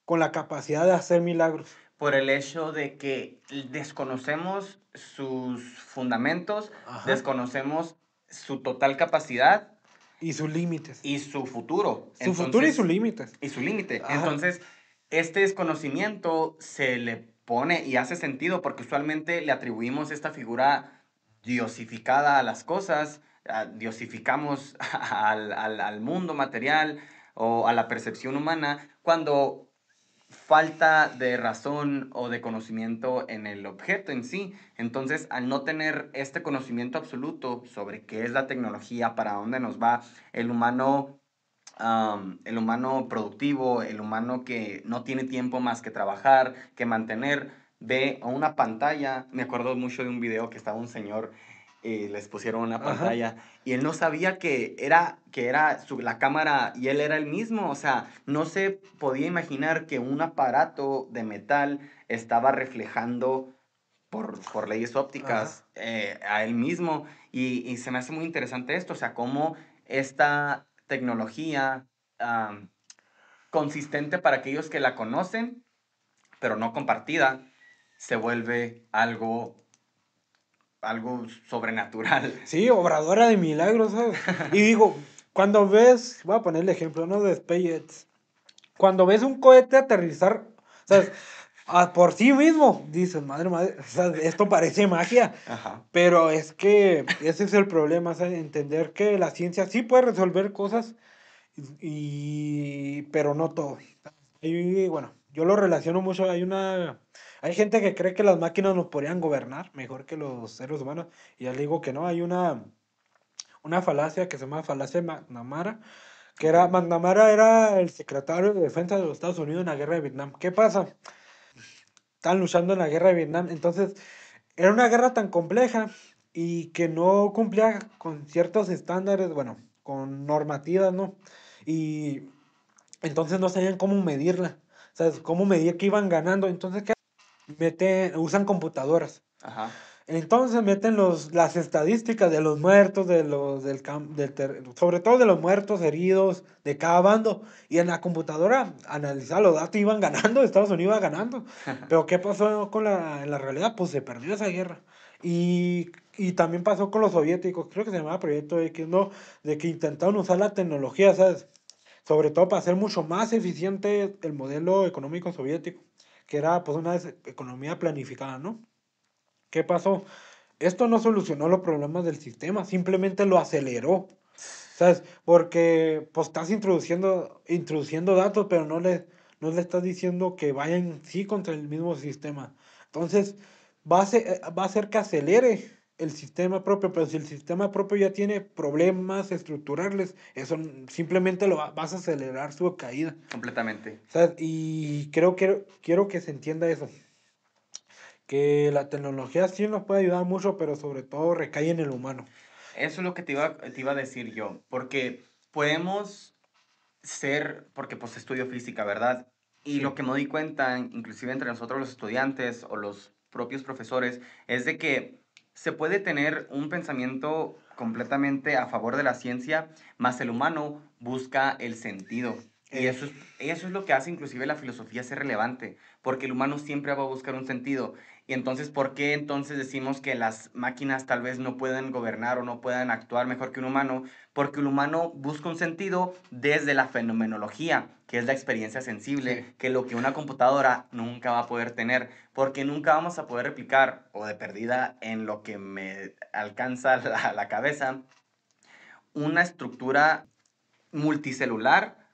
con la capacidad de hacer milagros. Por el hecho de que desconocemos sus fundamentos, Ajá. desconocemos su total capacidad Y sus límites. y su futuro. Su futuro y sus Entonces, límites. y su límite. Ajá. Entonces, este desconocimiento se le pone y hace sentido porque usualmente le atribuimos esta figura diosificada a las cosas, diosificamos al mundo material o a la percepción humana, cuando falta de razón o de conocimiento en el objeto en sí. Entonces, al no tener este conocimiento absoluto sobre qué es la tecnología, para dónde nos va, el humano productivo, el humano que no tiene tiempo más que trabajar, que mantener, ve a una pantalla. Me acuerdo mucho de un video que estaba un señor y les pusieron una Ajá. pantalla y él no sabía que era la cámara y él era el mismo. O sea, no se podía imaginar que un aparato de metal estaba reflejando por leyes Ajá. ópticas a él mismo. Y se me hace muy interesante esto, o sea, cómo esta tecnología am, consistente para aquellos que la conocen, pero no compartida, se vuelve algo sobrenatural. Sí, obradora de milagros, ¿sabes? Y digo, cuando ves, voy a poner el ejemplo, ¿no? De SpaceX. Cuando ves un cohete aterrizar, ¿sabes? Por sí mismo, dices, madre, o sea, esto parece magia. Ajá. Pero es que ese es el problema, ¿sabes? Entender que la ciencia sí puede resolver cosas, pero no todo. Y bueno, yo lo relaciono mucho, hay gente que cree que las máquinas nos podrían gobernar mejor que los seres humanos, y ya le digo que no, hay una falacia que se llama falacia de McNamara, Ok. McNamara era el secretario de Defensa de los Estados Unidos en la guerra de Vietnam. ¿Qué pasa? Estaban luchando en la guerra de Vietnam, entonces era una guerra tan compleja y que no cumplía con ciertos estándares, bueno, con normativas, ¿no? Y entonces no sabían cómo medirla, ¿sabes? Cómo medir que iban ganando. Entonces, ¿qué? Usan computadoras. Ajá. Entonces meten las estadísticas de los muertos, sobre todo de los muertos, heridos, de cada bando. Y en la computadora analizar los datos, iban ganando, Estados Unidos iba ganando. Pero ¿qué pasó en la realidad? Pues se perdió esa guerra. Y también pasó con los soviéticos, creo que se llamaba Proyecto X, ¿no? De que intentaron usar la tecnología, ¿sabes? Sobre todo para hacer mucho más eficiente el modelo económico soviético, que era pues una economía planificada, ¿no? ¿Qué pasó? Esto no solucionó los problemas del sistema, simplemente lo aceleró, ¿sabes? Porque pues estás introduciendo datos, pero no le estás diciendo que vayan sí contra el mismo sistema. Entonces, va a hacer que acelere el sistema propio, pero si el sistema propio ya tiene problemas estructurales, eso simplemente vas a acelerar su caída. Completamente. ¿Sabes? Y quiero que se entienda eso, que la tecnología sí nos puede ayudar mucho, pero sobre todo recae en el humano. Eso es lo que te iba a decir yo, porque podemos ser, porque pues estudio física, ¿verdad? Y lo Sí. que me doy cuenta, inclusive entre nosotros los estudiantes o los propios profesores, es de que se puede tener un pensamiento completamente a favor de la ciencia, más el humano busca el sentido. Y Ey, eso es lo que hace inclusive la filosofía ser relevante, porque el humano siempre va a buscar un sentido. Y entonces, ¿por qué entonces decimos que las máquinas tal vez no pueden gobernar o no puedan actuar mejor que un humano? Porque el humano busca un sentido desde la fenomenología, que es la experiencia sensible, sí. que lo que una computadora nunca va a poder tener, porque nunca vamos a poder replicar, o de perdida en lo que me alcanza la cabeza, una estructura multicelular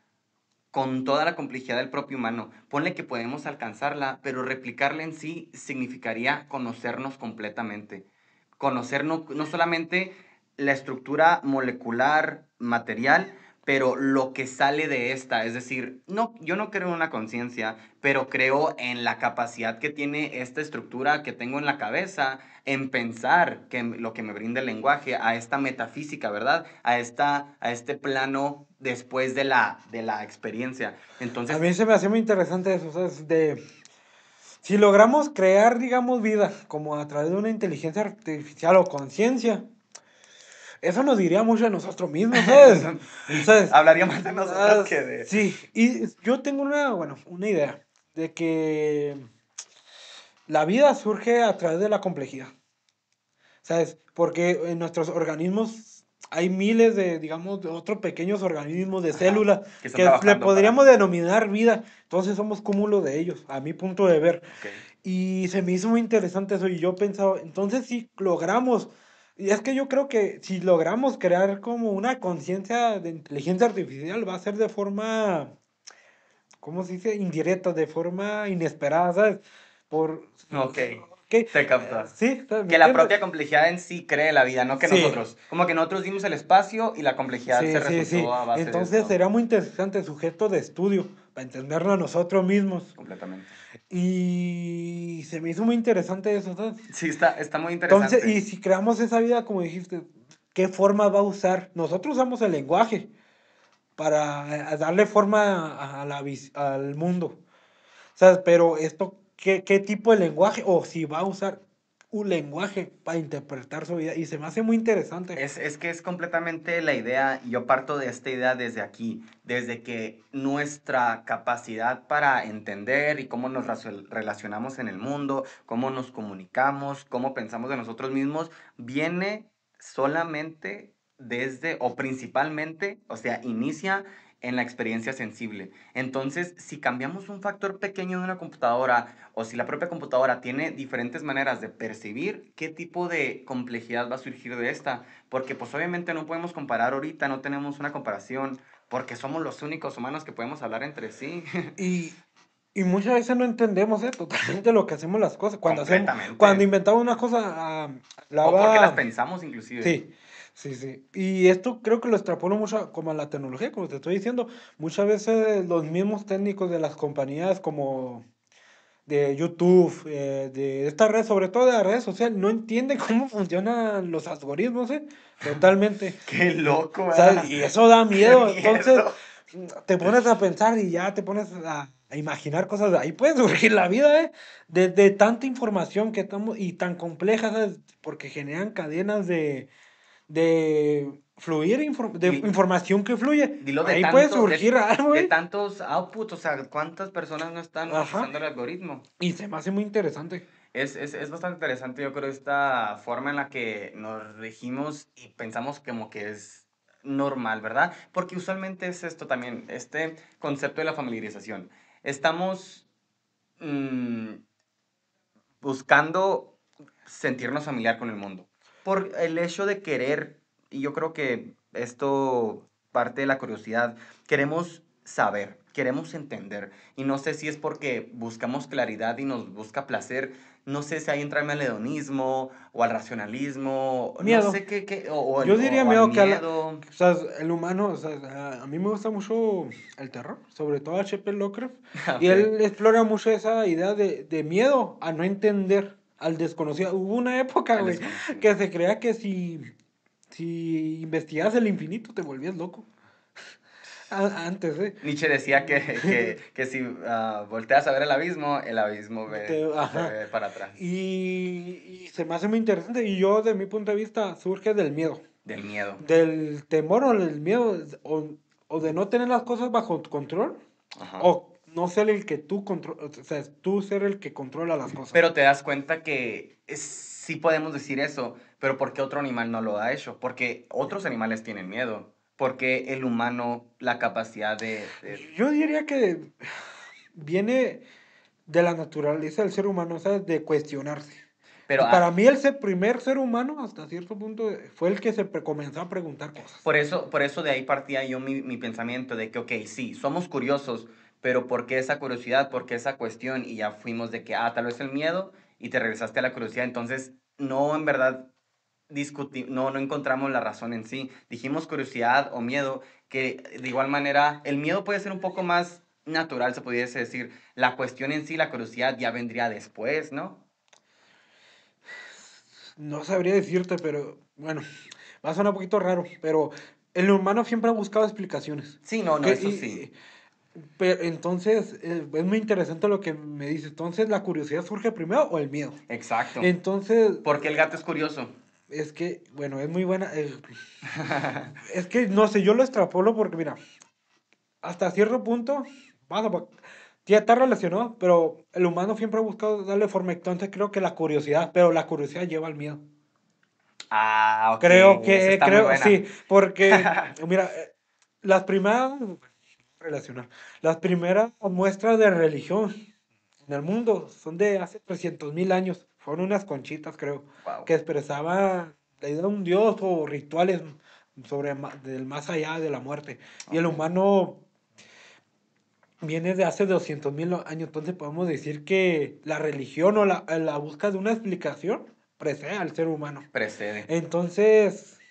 con toda la complejidad del propio humano. Ponle que podemos alcanzarla, pero replicarla en sí significaría conocernos completamente. Conocer no solamente la estructura molecular, material, pero lo que sale de esta. Es decir, no, yo no creo en una conciencia, pero creo en la capacidad que tiene esta estructura que tengo en la cabeza, en pensar que lo que me brinda el lenguaje, a esta metafísica, ¿verdad? A este plano después de la experiencia. A Entonces, mí se me hace muy interesante eso, ¿sabes? Si logramos crear, digamos, vida, como a través de una inteligencia artificial o conciencia, eso nos diría mucho de nosotros mismos, ¿sabes? ¿Sabes? hablaría más de nosotros Ah, que de... sí, y yo tengo una idea de que la vida surge a través de la complejidad, ¿sabes? Porque en nuestros organismos hay miles de, digamos, de otros pequeños organismos de Ajá, células que están que le trabajando podríamos para... denominar vida. Entonces somos cúmulo de ellos, a mi punto de ver. Ok. Y se me hizo muy interesante eso y yo pensaba, entonces si logramos, y es que yo creo que si logramos crear como una conciencia de inteligencia artificial, va a ser de forma, ¿cómo se dice? Indirecta, de forma inesperada, ¿sabes? Por, Ok, ¿qué? te capto. Sí, ¿sabes? ¿Me Que la entiendes? propia complejidad en sí cree la vida, no que Sí, nosotros. Como que nosotros dimos el espacio y la complejidad se sí, sí, sí. resultó a base de Entonces esto. será muy interesante sujeto de estudio para entenderlo a nosotros mismos. Completamente. Y se me hizo muy interesante eso, ¿sabes? Sí, está muy Entonces, y interesante. si creamos esa vida, como dijiste, ¿qué forma va a usar? Nosotros usamos el lenguaje para darle forma al mundo, ¿sabes? Pero esto, ¿qué tipo de lenguaje? O si va a usar un lenguaje para interpretar su vida. Y se me hace muy interesante. Es que es completamente la idea, y yo parto de esta idea desde aquí, desde que nuestra capacidad para entender y cómo nos relacionamos en el mundo, cómo nos comunicamos, cómo pensamos de nosotros mismos, viene solamente desde, o principalmente, o sea, inicia en la experiencia sensible. Entonces, si cambiamos un factor pequeño de una computadora, o si la propia computadora tiene diferentes maneras de percibir, ¿qué tipo de complejidad va a surgir de esta? Porque pues obviamente no podemos comparar ahorita, no tenemos una comparación, porque somos los únicos humanos que podemos hablar entre sí. Y, y muchas veces no entendemos totalmente lo que hacemos las cosas. Cuando Completamente. inventamos una cosa, O porque las hablaba. pensamos inclusive. Sí, sí, sí. Y esto creo que lo extrapolo mucho como a la tecnología, como te estoy diciendo. Muchas veces los mismos técnicos de las compañías como de YouTube, de estas redes, sobre todo de las redes sociales, no entienden cómo funcionan los algoritmos, Totalmente. Qué loco, ¿Sabes? ¿verdad? Y eso da Qué miedo. Entonces, miedo. te pones a pensar y ya te pones a imaginar cosas. Ahí puede surgir la vida, ¿eh? De tanta información que estamos y tan compleja, ¿sabes? Porque generan cadenas de fluir, de Y información que fluye. dilo Ahí puede surgir algo, de ¿eh? tantos outputs, o sea, ¿cuántas personas no están Ajá. procesando el algoritmo? Y se me hace muy interesante. Es bastante interesante, yo creo, esta forma en la que nos regimos y pensamos como que es normal, ¿verdad? Porque usualmente es esto también, este concepto de la familiarización. Estamos mm, buscando sentirnos familiar con el mundo. Por el hecho de querer, y yo creo que esto parte de la curiosidad, queremos saber, queremos entender. Y no sé si es porque buscamos claridad y nos busca placer, no sé si ahí entra el hedonismo o al racionalismo, no Miedo. sé qué Yo diría o al miedo miedo. o sea, el humano, o sea, a mí me gusta mucho el terror, sobre todo H.P. Lovecraft, y Ok, él explora mucho esa idea de miedo a no entender, al desconocido. Hubo una época, al güey, desconocido. que se creía que si investigas el infinito te volvías loco. Antes, ¿eh? Nietzsche decía que si volteas a ver el abismo te Ajá. ve para atrás. Y se me hace muy interesante, y yo, de mi punto de vista, surge del miedo. Del miedo. Del temor o del miedo o de no tener las cosas bajo tu control Ajá. o no ser el que tú controlas, o sea, tú ser el que controla las cosas. Pero te das cuenta que sí podemos decir eso, pero ¿por qué otro animal no lo ha hecho? Porque otros animales tienen miedo. Porque el humano, la capacidad Yo diría que viene de la naturaleza del ser humano, ¿sabes? De cuestionarse. Pero Y para mí primer ser humano, hasta cierto punto, fue el que comenzó a preguntar cosas. por eso de ahí partía yo mi pensamiento de que, ok, sí, somos curiosos, pero ¿por qué esa curiosidad? ¿Por qué esa cuestión? Y ya fuimos de que, tal vez el miedo y te regresaste a la curiosidad. Entonces, no en verdad no encontramos la razón en sí. Dijimos curiosidad o miedo, que de igual manera el miedo puede ser un poco más natural, se pudiese decir. La cuestión en sí, la curiosidad ya vendría después, ¿no? No sabría decirte, pero bueno, va a sonar un poquito raro, pero el humano siempre ha buscado explicaciones. Sí, no, no, Que, eso sí. pero entonces, es muy interesante lo que me dices. Entonces, ¿la curiosidad surge primero o el miedo? Exacto. Entonces, Porque el gato es curioso. es que, bueno, es muy buena. Es que, no sé, yo lo extrapolo porque, mira, hasta cierto punto, vas a, ya está relacionado, pero el humano siempre ha buscado darle forma. Entonces, creo que la curiosidad, pero la curiosidad lleva al miedo. Ok, esa está muy Sí, buena. porque, mira, las primeras, relacionar, las primeras muestras de religión en el mundo son de hace 300.000 años. Fueron unas conchitas, creo, Wow. que expresaban la idea de un dios o rituales sobre del más allá de la muerte. Y el Ok. humano viene de hace 200.000 años, entonces podemos decir que la religión o la búsqueda de una explicación precede al ser humano. Precede. Entonces,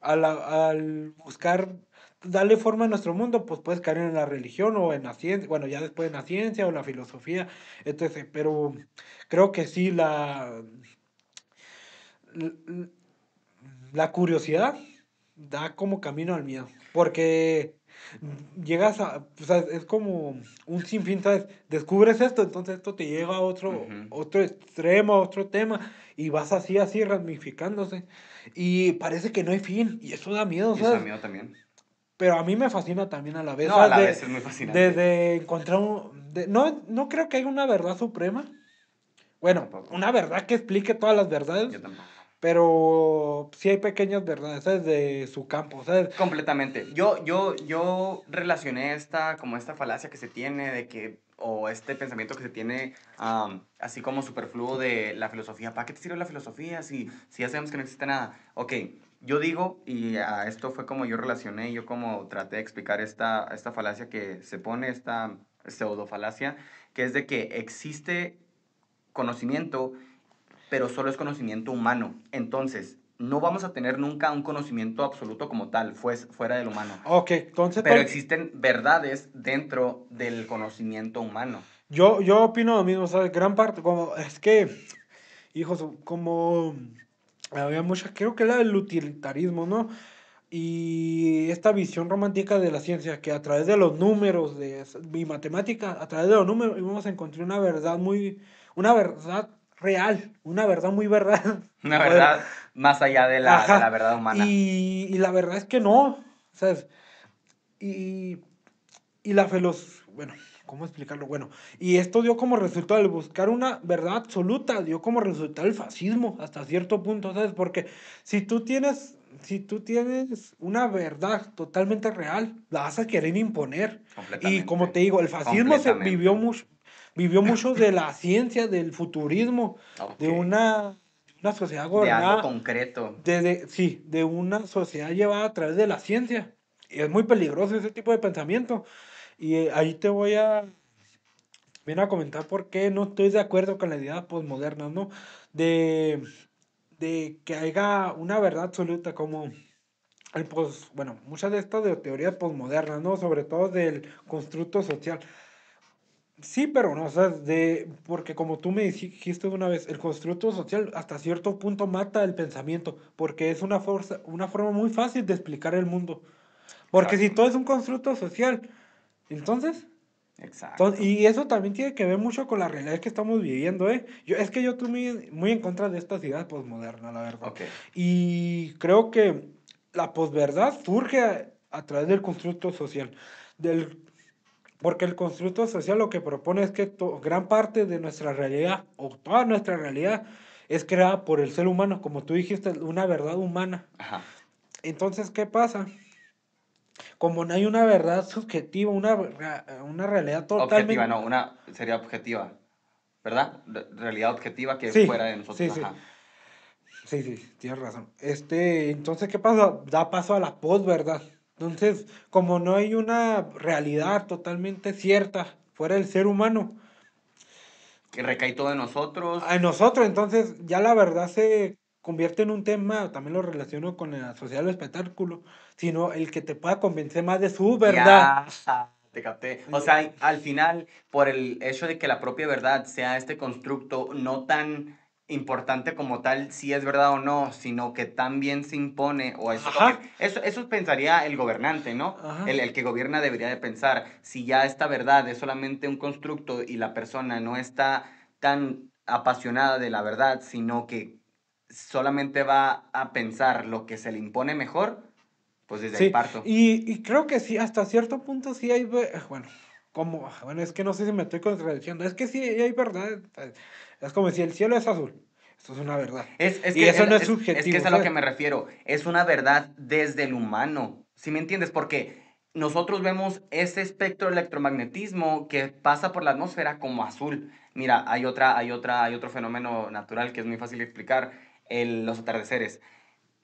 al buscar darle forma a nuestro mundo, pues puedes caer en la religión o en la ciencia, bueno, ya después en la ciencia o la filosofía, etc. Pero creo que sí, l- la curiosidad da como camino al miedo, porque llegas o sea, es como un sinfín, ¿sabes? Descubres esto, entonces esto te lleva a Ujú. otro extremo, a otro tema, y vas así ramificándose, y parece que no hay fin, y eso da miedo, Y eso a ¿sabes? mí también. Pero a mí me fascina también a la vez, No, a ¿sabes? la vez es muy fascinante. De encontrar no, no creo que haya una verdad suprema, bueno, Tampoco. una verdad que explique todas las verdades, Yo tampoco. pero sí hay pequeñas verdades, ¿sabes? De su campo, ¿sabes? Completamente. Yo relacioné como esta falacia que se tiene de que, o este pensamiento que se tiene, así como superfluo de la filosofía. ¿Para qué te sirve la filosofía si ya sabemos que no existe nada? Ok, yo digo, y a esto fue como yo relacioné, yo como traté de explicar esta falacia que se pone, esta pseudofalacia, que es de que existe conocimiento, pero solo es conocimiento humano. Entonces, no vamos a tener nunca un conocimiento absoluto como tal, fuera del humano. Ok, entonces Pero existen verdades dentro del conocimiento humano. yo opino lo mismo, ¿sabes? Gran parte, como, es que, hijos, como había mucha, creo que era el utilitarismo, ¿no? y esta visión romántica de la ciencia, que a través de los números y matemática, a través de los números íbamos a encontrar una verdad real, una verdad muy verdad. Una Bueno, verdad más allá de la ajá, verdad humana. y la verdad es que no, ¿sabes? Y, y bueno, ¿cómo explicarlo? Bueno, y esto dio como resultado, el buscar una verdad absoluta, dio como resultado el fascismo hasta cierto punto, ¿sabes? Porque si tú tienes una verdad totalmente real, la vas a querer imponer. Y como Completamente. te digo, el fascismo Completamente. vivió mucho de la ciencia, del futurismo, Ok. de una sociedad De algo gobernada, concreto. sí, de una sociedad llevada a través de la ciencia. Y es muy peligroso ese tipo de pensamiento. Y ahí te voy a viene a comentar por qué no estoy de acuerdo con la idea posmoderna, ¿no? De, de que haya una verdad absoluta como bueno, muchas de estas de teorías posmodernas, ¿no? Sobre todo del constructo social. Sí, pero no, o sea, porque como tú me dijiste una vez, el constructo social hasta cierto punto mata el pensamiento, porque es una forma muy fácil de explicar el mundo. Porque si Exacto. todo es un constructo social, entonces Exacto. y eso también tiene que ver mucho con la realidad que estamos viviendo, ¿eh? Yo estoy muy en contra de esta ciudad posmoderna, la verdad. Ok. Y creo que la posverdad surge a través del constructo social. Del, Porque el constructo social lo que propone es que gran parte de nuestra realidad, o toda nuestra realidad, es creada por el ser humano, como tú dijiste, una verdad humana. Ajá. Entonces, ¿qué pasa? Como no hay una verdad subjetiva, una realidad Objetiva, totalmente. no, sería objetiva, ¿verdad? Realidad objetiva que es Sí, fuera de nosotros, sí, sí. ajá. Sí, sí, tienes razón. Entonces, ¿qué pasa? Da paso a la posverdad. Entonces, como no hay una realidad totalmente cierta fuera del ser humano, Que recae todo en en nosotros. nosotros, entonces ya la verdad se convierte en un tema, también lo relaciono con la sociedad del espectáculo, sino el que te pueda convencer más de su verdad. Ya, te capté. O Eh, sea, al final, por el hecho de que la propia verdad sea este constructo no tan importante como tal, si es verdad o no, sino que también se impone, o eso es lo que, Ajá, eso pensaría el gobernante, ¿no? ajá. El que gobierna debería de pensar, si ya esta verdad es solamente un constructo y la persona no está tan apasionada de la verdad, sino que solamente va a pensar lo que se le impone mejor, pues desde ahí Sí, parto. y creo que sí, hasta cierto punto sí hay, bueno, es que no sé si me estoy contradiciendo, es que sí hay verdad, es como si el cielo es azul, esto es una verdad, Es y que eso no es es que es subjetivo, a lo que ¿sabes? me refiero. Es una verdad desde el humano. ¿Sí me entiendes? Porque nosotros vemos ese espectro de electromagnetismo que pasa por la atmósfera como azul. Mira, hay otro fenómeno natural que es muy fácil de explicar, los atardeceres.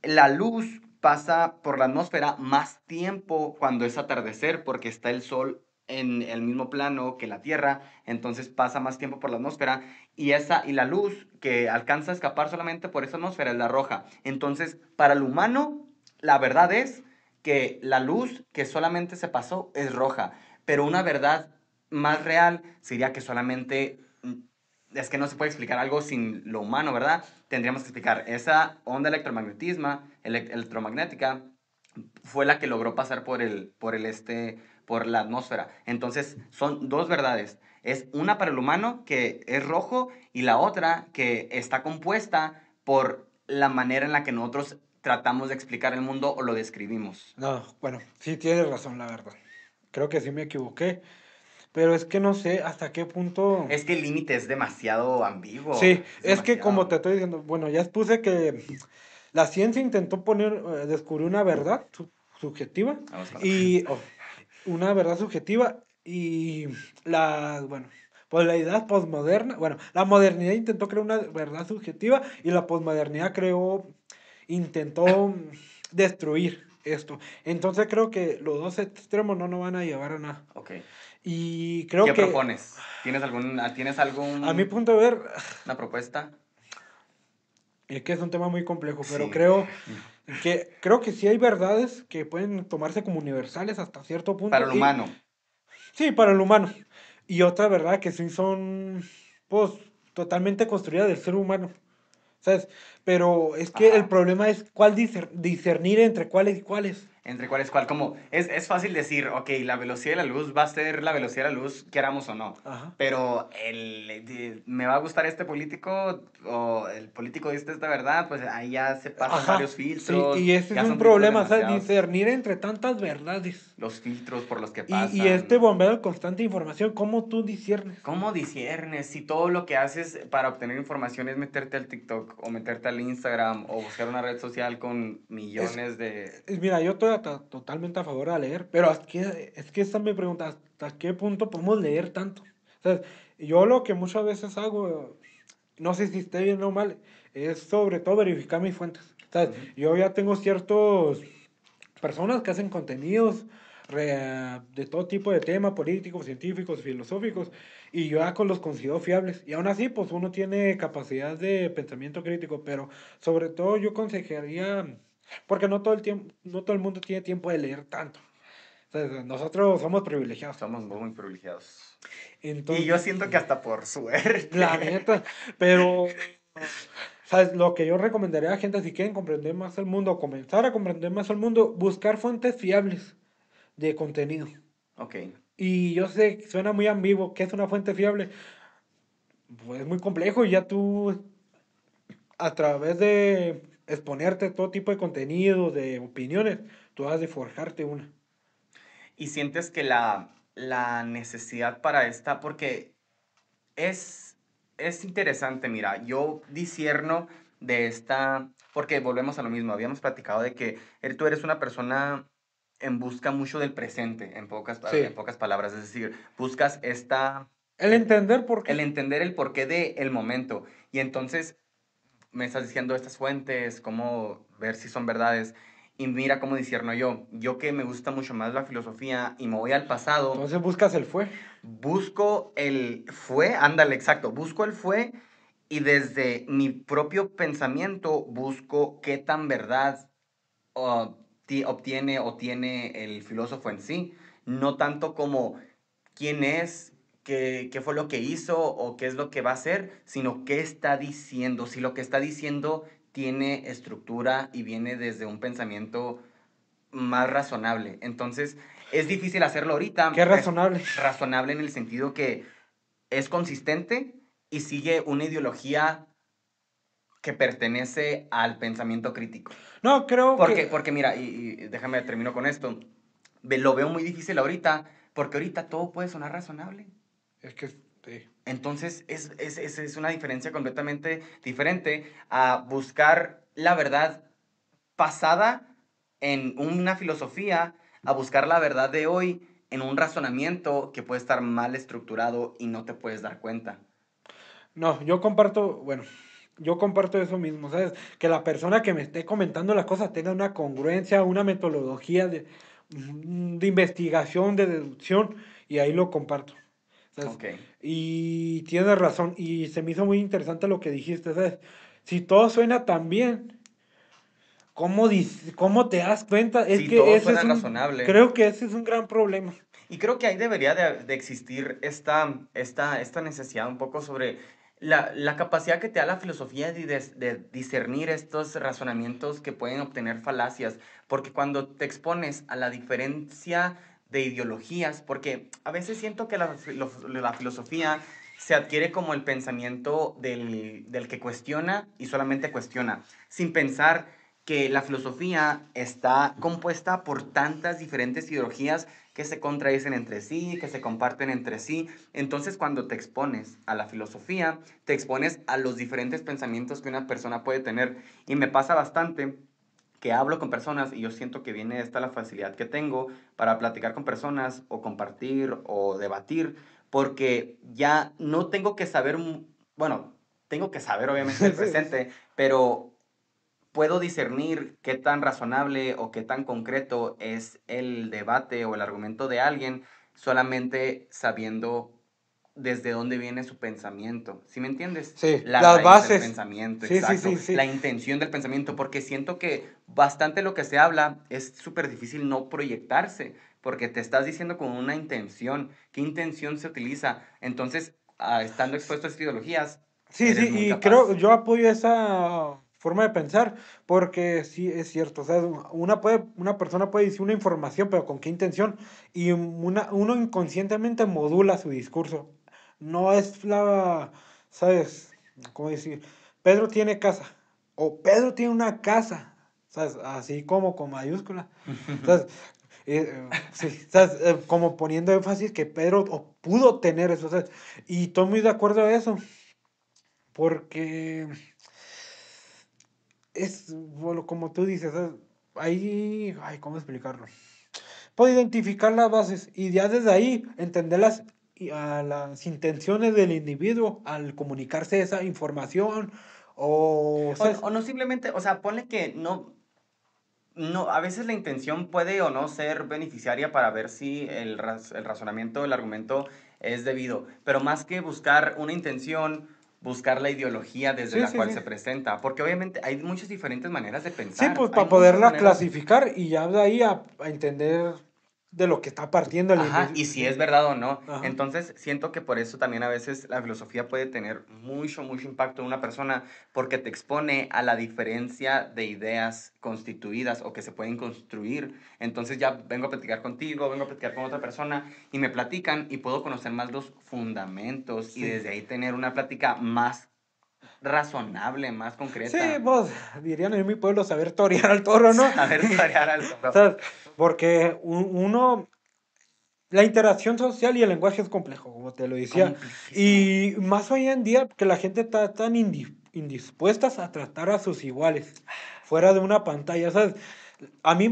La luz pasa por la atmósfera más tiempo cuando es atardecer porque está el sol en el mismo plano que la Tierra, entonces pasa más tiempo por la atmósfera y la luz que alcanza a escapar solamente por esa atmósfera es la roja. Entonces, para el humano, la verdad es que la luz que solamente se pasó es roja, pero una verdad más real sería que solamente es que no se puede explicar algo sin lo humano, ¿verdad? Tendríamos que explicar, esa onda electromagnética fue la que logró pasar por la atmósfera. Entonces, son dos verdades. Es una para el humano, que es rojo, y la otra que está compuesta por la manera en la que nosotros tratamos de explicar el mundo o lo describimos. No, bueno, sí tienes razón, la verdad, creo que sí me equivoqué, pero es que no sé hasta qué punto, Es que el límite es demasiado ambiguo, sí, es es que como demasiado. te estoy diciendo, bueno, ya expuse que la ciencia intentó descubrir una verdad subjetiva Vamos con otra. y una verdad subjetiva y bueno, pues la idea posmoderna, bueno, la modernidad intentó crear una verdad subjetiva y la posmodernidad intentó destruir esto. Entonces creo que los dos extremos no nos van a llevar a nada. Ok. Y ¿Qué creo que, propones? ¿Tienes a mi algún, punto de ver, una propuesta? es que es un tema muy complejo, pero Sí. creo que sí hay verdades que pueden tomarse como universales hasta cierto Para punto el y humano. sí, para el humano. Y otra verdad que sí son, pues, totalmente construidas del ser humano. ¿sabes? Pero es que el Ajá. problema es cuál discernir entre cuáles y cuáles. Entre cuál es cuál. Como, es fácil decir, ok, la velocidad de la luz va a ser la velocidad de la luz, queramos o no. Ajá. Pero me va a gustar este político o el político dice esta verdad, pues ahí ya se pasan Ajá, varios sí, filtros, y ese es ya un son filtros problema, ¿sabes? demasiados, Discernir entre tantas verdades. los filtros por los que Y este pasan. bombeo de constante información, ¿cómo tú disiernes? ¿Cómo disiernes si todo lo que haces para obtener información es meterte al TikTok o meterte al Instagram o buscar una red social con Es, millones de... Mira, yo estoy totalmente a favor de leer, pero es que esta me pregunta, ¿hasta qué punto podemos leer tanto? ¿Sabes? Yo lo que muchas veces hago, no sé si esté bien o mal, es sobre todo verificar mis fuentes. ¿Sabes? Ujú. Yo ya tengo ciertos personas que hacen contenidos de todo tipo de temas, políticos, científicos, filosóficos, y yo ya los considero fiables. Y aún así, pues uno tiene capacidad de pensamiento crítico, pero sobre todo yo aconsejaría, porque no todo el tiempo, no todo el mundo tiene tiempo de leer tanto. Entonces, nosotros somos privilegiados. Somos muy privilegiados. Y yo Entonces, siento que hasta por la suerte. neta, pero ¿sabes? Lo que yo recomendaría a la gente si quieren comprender más el mundo, o comenzar a comprender más el mundo, buscar fuentes fiables de contenido. Ok. Y yo sé que suena muy ambiguo, ¿qué es una fuente fiable? Pues es muy complejo y ya tú, a través de exponerte todo tipo de contenido, de opiniones, tú has de forjarte una. Y sientes que la necesidad para esta, porque es, es interesante, mira, yo disierno de esta, porque volvemos a lo mismo, habíamos platicado de que tú eres una persona en busca mucho del presente, en Sí. pocas palabras, es decir, buscas El entender por el qué. entender el porqué del momento. Y entonces me estás diciendo estas fuentes, cómo ver si son verdades. Y mira cómo disierno yo. Yo que me gusta mucho más la filosofía y me voy al pasado, Entonces buscas el fue. busco el fue, ándale, exacto, busco el fue y desde mi propio pensamiento busco qué tan verdad obtiene o tiene el filósofo en sí, no tanto como quién es, qué fue lo que hizo o qué es lo que va a hacer, sino qué está diciendo, si lo que está diciendo tiene estructura y viene desde un pensamiento más razonable. Entonces, es difícil hacerlo ahorita, Qué razonable. razonable en el sentido que es consistente y sigue una ideología que pertenece al pensamiento crítico. No, creo que Porque mira, y déjame termino con esto. Lo veo muy difícil ahorita, porque ahorita todo puede sonar razonable. es que sí. Entonces es una diferencia completamente diferente a buscar la verdad pasada en una filosofía, a buscar la verdad de hoy en un razonamiento que puede estar mal estructurado y no te puedes dar cuenta. No, yo comparto, bueno, yo comparto eso mismo, ¿sabes? Que la persona que me esté comentando las cosas tenga una congruencia, una metodología de investigación, de deducción, y ahí lo comparto, ¿sabes? Ok. Y tienes razón, y se me hizo muy interesante lo que dijiste, ¿sabes? Si todo suena tan bien, ¿cómo te das cuenta? Es Si que todo ese suena es razonable. creo que ese es un gran problema. Y creo que ahí debería de existir esta necesidad un poco sobre la capacidad que te da la filosofía de discernir estos razonamientos que pueden obtener falacias, porque cuando te expones a la diferencia de ideologías, porque a veces siento que la filosofía se adquiere como el pensamiento del que cuestiona y solamente cuestiona, sin pensar que la filosofía está compuesta por tantas diferentes ideologías que se contradicen entre sí, que se comparten entre sí. Entonces, cuando te expones a la filosofía, te expones a los diferentes pensamientos que una persona puede tener. Y me pasa bastante que hablo con personas y yo siento que viene esta la facilidad que tengo para platicar con personas o compartir o debatir, porque ya no tengo que saber, bueno, tengo que saber obviamente el presente, pero puedo discernir qué tan razonable o qué tan concreto es el debate o el argumento de alguien solamente sabiendo desde dónde viene su pensamiento. ¿Sí me entiendes? Sí, La las raíz del bases. pensamiento, Sí, sí, exacto. sí, sí. La intención del pensamiento, porque siento que bastante lo que se habla es súper difícil no proyectarse, porque te estás diciendo con una intención. ¿Qué intención se utiliza? Entonces, estando expuesto a estas ideologías, Sí, eres sí, muy y creo, capaz. yo apoyo esa forma de pensar porque sí es cierto, o sea, una persona puede decir una información, pero ¿con qué intención? Y uno inconscientemente modula su discurso. No es ¿sabes? ¿Cómo decir? Pedro tiene casa, o Pedro tiene una casa, ¿sabes? Así como con mayúscula, ¿sabes? Sí, ¿sabes? Como poniendo énfasis que Pedro pudo tener eso, ¿sabes? Y estoy muy de acuerdo a eso. Porque es, bueno, como tú dices, ahí, ay, ¿cómo explicarlo? Puedo identificar las bases y ya desde ahí entender las intenciones del individuo al comunicarse esa información o, ¿sabes? O no simplemente, o sea, ponle que no, no, a veces la intención puede o no ser beneficiaria para ver si el razonamiento, el argumento es debido, pero más que buscar una intención, buscar la ideología desde Sí, la sí, cual sí. se presenta, porque obviamente hay muchas diferentes maneras de Sí, pensar, pues hay para muchas poderla maneras. clasificar y ya de ahí a entender de lo que está partiendo el Ajá, y si es verdad o no. Ajá. Entonces, siento que por eso también a veces la filosofía puede tener mucho impacto en una persona porque te expone a la diferencia de ideas constituidas o que se pueden construir. Entonces ya vengo a platicar contigo, vengo a platicar con otra persona y me platican y puedo conocer más los fundamentos y Sí. desde ahí tener una plática más razonable, más Sí, concreta. pues dirían en mi pueblo saber torear al toro, ¿no? Saber torear al toro. ¿Sabes? Porque uno, la interacción social y el lenguaje es complejo, como te lo decía. Complejísimo. Y más hoy en día que la gente está tan indispuestas a tratar a sus iguales fuera de una pantalla, ¿sabes? A mí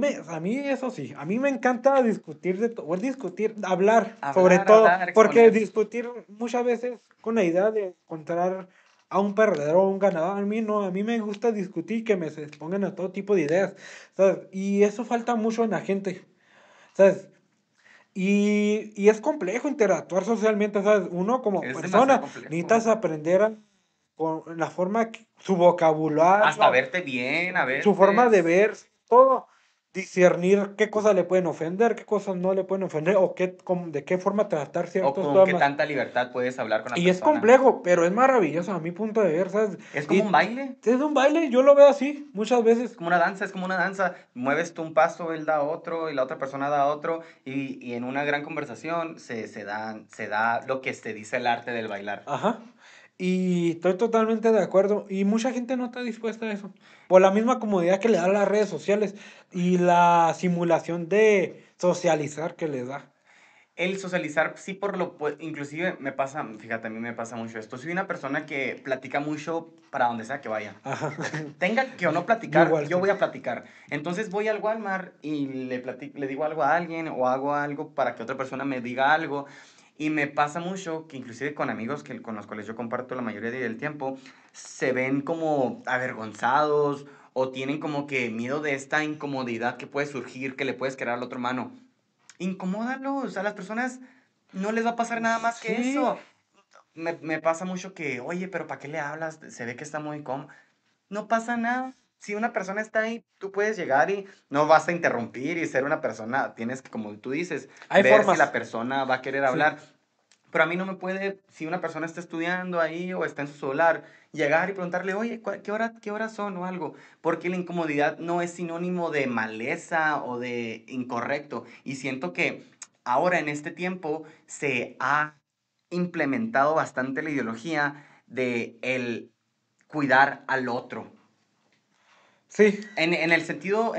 eso sí, a mí me encanta discutir o discutir, hablar sobre todo, Hablar, porque exponer. discutir muchas veces con la idea de encontrar a un perdedor o un ganador, a mí no, a mí me gusta discutir que me se expongan a todo tipo de ideas, ¿sabes? Y eso falta mucho en la gente, ¿sabes? Y es complejo interactuar socialmente, ¿sabes? Uno como Es demasiado persona complejo. necesitas aprender con la forma, su Hasta vocabulario, verte bien a su forma de veces. ver, todo, discernir qué cosas le pueden ofender, qué cosas no le pueden ofender, o de qué forma tratar O ciertos con qué temas. tanta libertad puedes hablar con la Y es persona. complejo, pero es maravilloso a mi punto de ver, ¿sabes? Es como un Y baile. es un baile, yo lo veo así muchas veces. Como una danza, es como una danza. Mueves tú un paso, él da otro y la otra persona da otro. Y en una gran conversación se da lo que se dice el arte del bailar. Ajá. Y estoy totalmente de acuerdo. Y mucha gente no está dispuesta a eso. Por la misma comodidad que le da las redes sociales y la simulación de socializar que les da. El socializar, sí, inclusive me pasa, fíjate, a mí me pasa mucho esto. Soy una persona que platica mucho para donde sea que vaya. Ajá. Tenga que o no Yo platicar, igual, yo sí. voy a platicar. Entonces voy al Walmart y le digo algo a alguien o hago algo para que otra persona me diga algo. Y me pasa mucho que inclusive con amigos con los cuales yo comparto la mayoría del tiempo, se ven como avergonzados o tienen como que miedo de esta incomodidad que puede surgir, que le puedes quedar al otro mano. Incomódalos, a las personas no les va a pasar nada más que Sí. eso. Me pasa mucho que, oye, pero ¿para qué le hablas? Se ve que está muy cómodo. No pasa nada. Si una persona está ahí, tú puedes llegar y no vas a interrumpir y ser una persona, tienes que, como tú dices, Hay ver si la formas. persona va a querer Sí. hablar. Pero a mí no me puede, si una persona está estudiando ahí o está en su celular, llegar y preguntarle, oye, qué hora son o algo? Porque la incomodidad no es sinónimo de maleza o de incorrecto. Y siento que ahora en este tiempo se ha implementado bastante la ideología de el cuidar al otro. Sí. En el sentido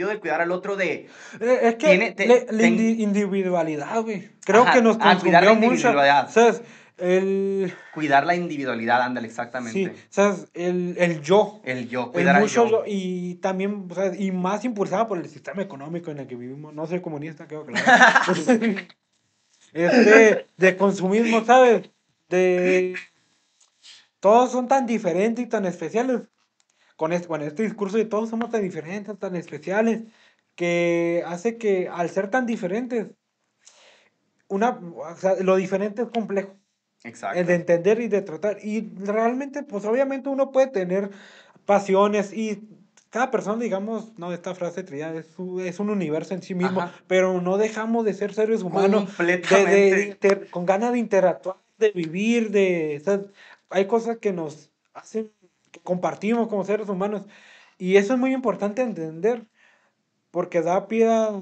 de cuidar al otro de, Es que la individualidad, güey. Creo que ajá, nos cuidar la consumió mucho. individualidad. ¿Sabes? El. Cuidar la individualidad, ándale, Sí, exactamente. ¿sabes? El yo. El yo, El cuidar al mucho yo. yo. Y también, ¿sabes? Y más impulsado por el sistema económico en el que vivimos. No soy comunista, quedó claro. De consumismo, ¿sabes? De. Todos son tan diferentes y tan especiales. Con este discurso de todos somos tan diferentes, tan especiales, que hace que al ser tan diferentes, o sea, lo diferente es complejo, el de Exacto. entender y de tratar. Y realmente, pues obviamente uno puede tener pasiones y cada persona, digamos, no, esta frase trillada es un universo en sí mismo, Ajá. pero no dejamos de ser seres humanos Completamente. con ganas de interactuar, de vivir, de, ¿sabes? hay cosas que nos hacen, que compartimos como seres humanos. Y eso es muy importante entender, porque da pie a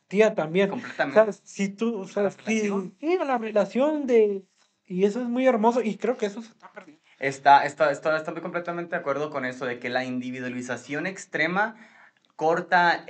tía también. O sea, Completamente. si tú, o A la sea, relación. sí, a la relación de... Y eso es muy hermoso y creo que eso se está perdiendo. Estoy completamente de acuerdo con eso, de que la individualización extrema corta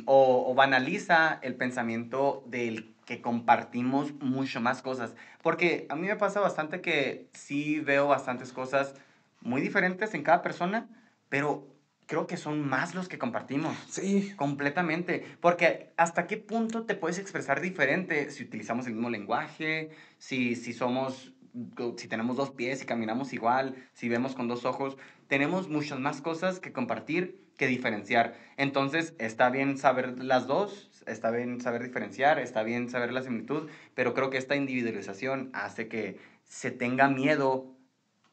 o banaliza el pensamiento del que compartimos mucho más cosas. Porque a mí me pasa bastante que sí veo bastantes cosas muy diferentes en cada persona, pero creo que son más los que compartimos. Sí, Completamente. Porque hasta qué punto te puedes expresar diferente si utilizamos el mismo lenguaje, si somos, si tenemos dos pies y caminamos igual, si vemos con dos ojos, tenemos muchas más cosas que compartir que diferenciar. Entonces, está bien saber las dos, está bien saber diferenciar, está bien saber la similitud, pero creo que esta individualización hace que se tenga miedo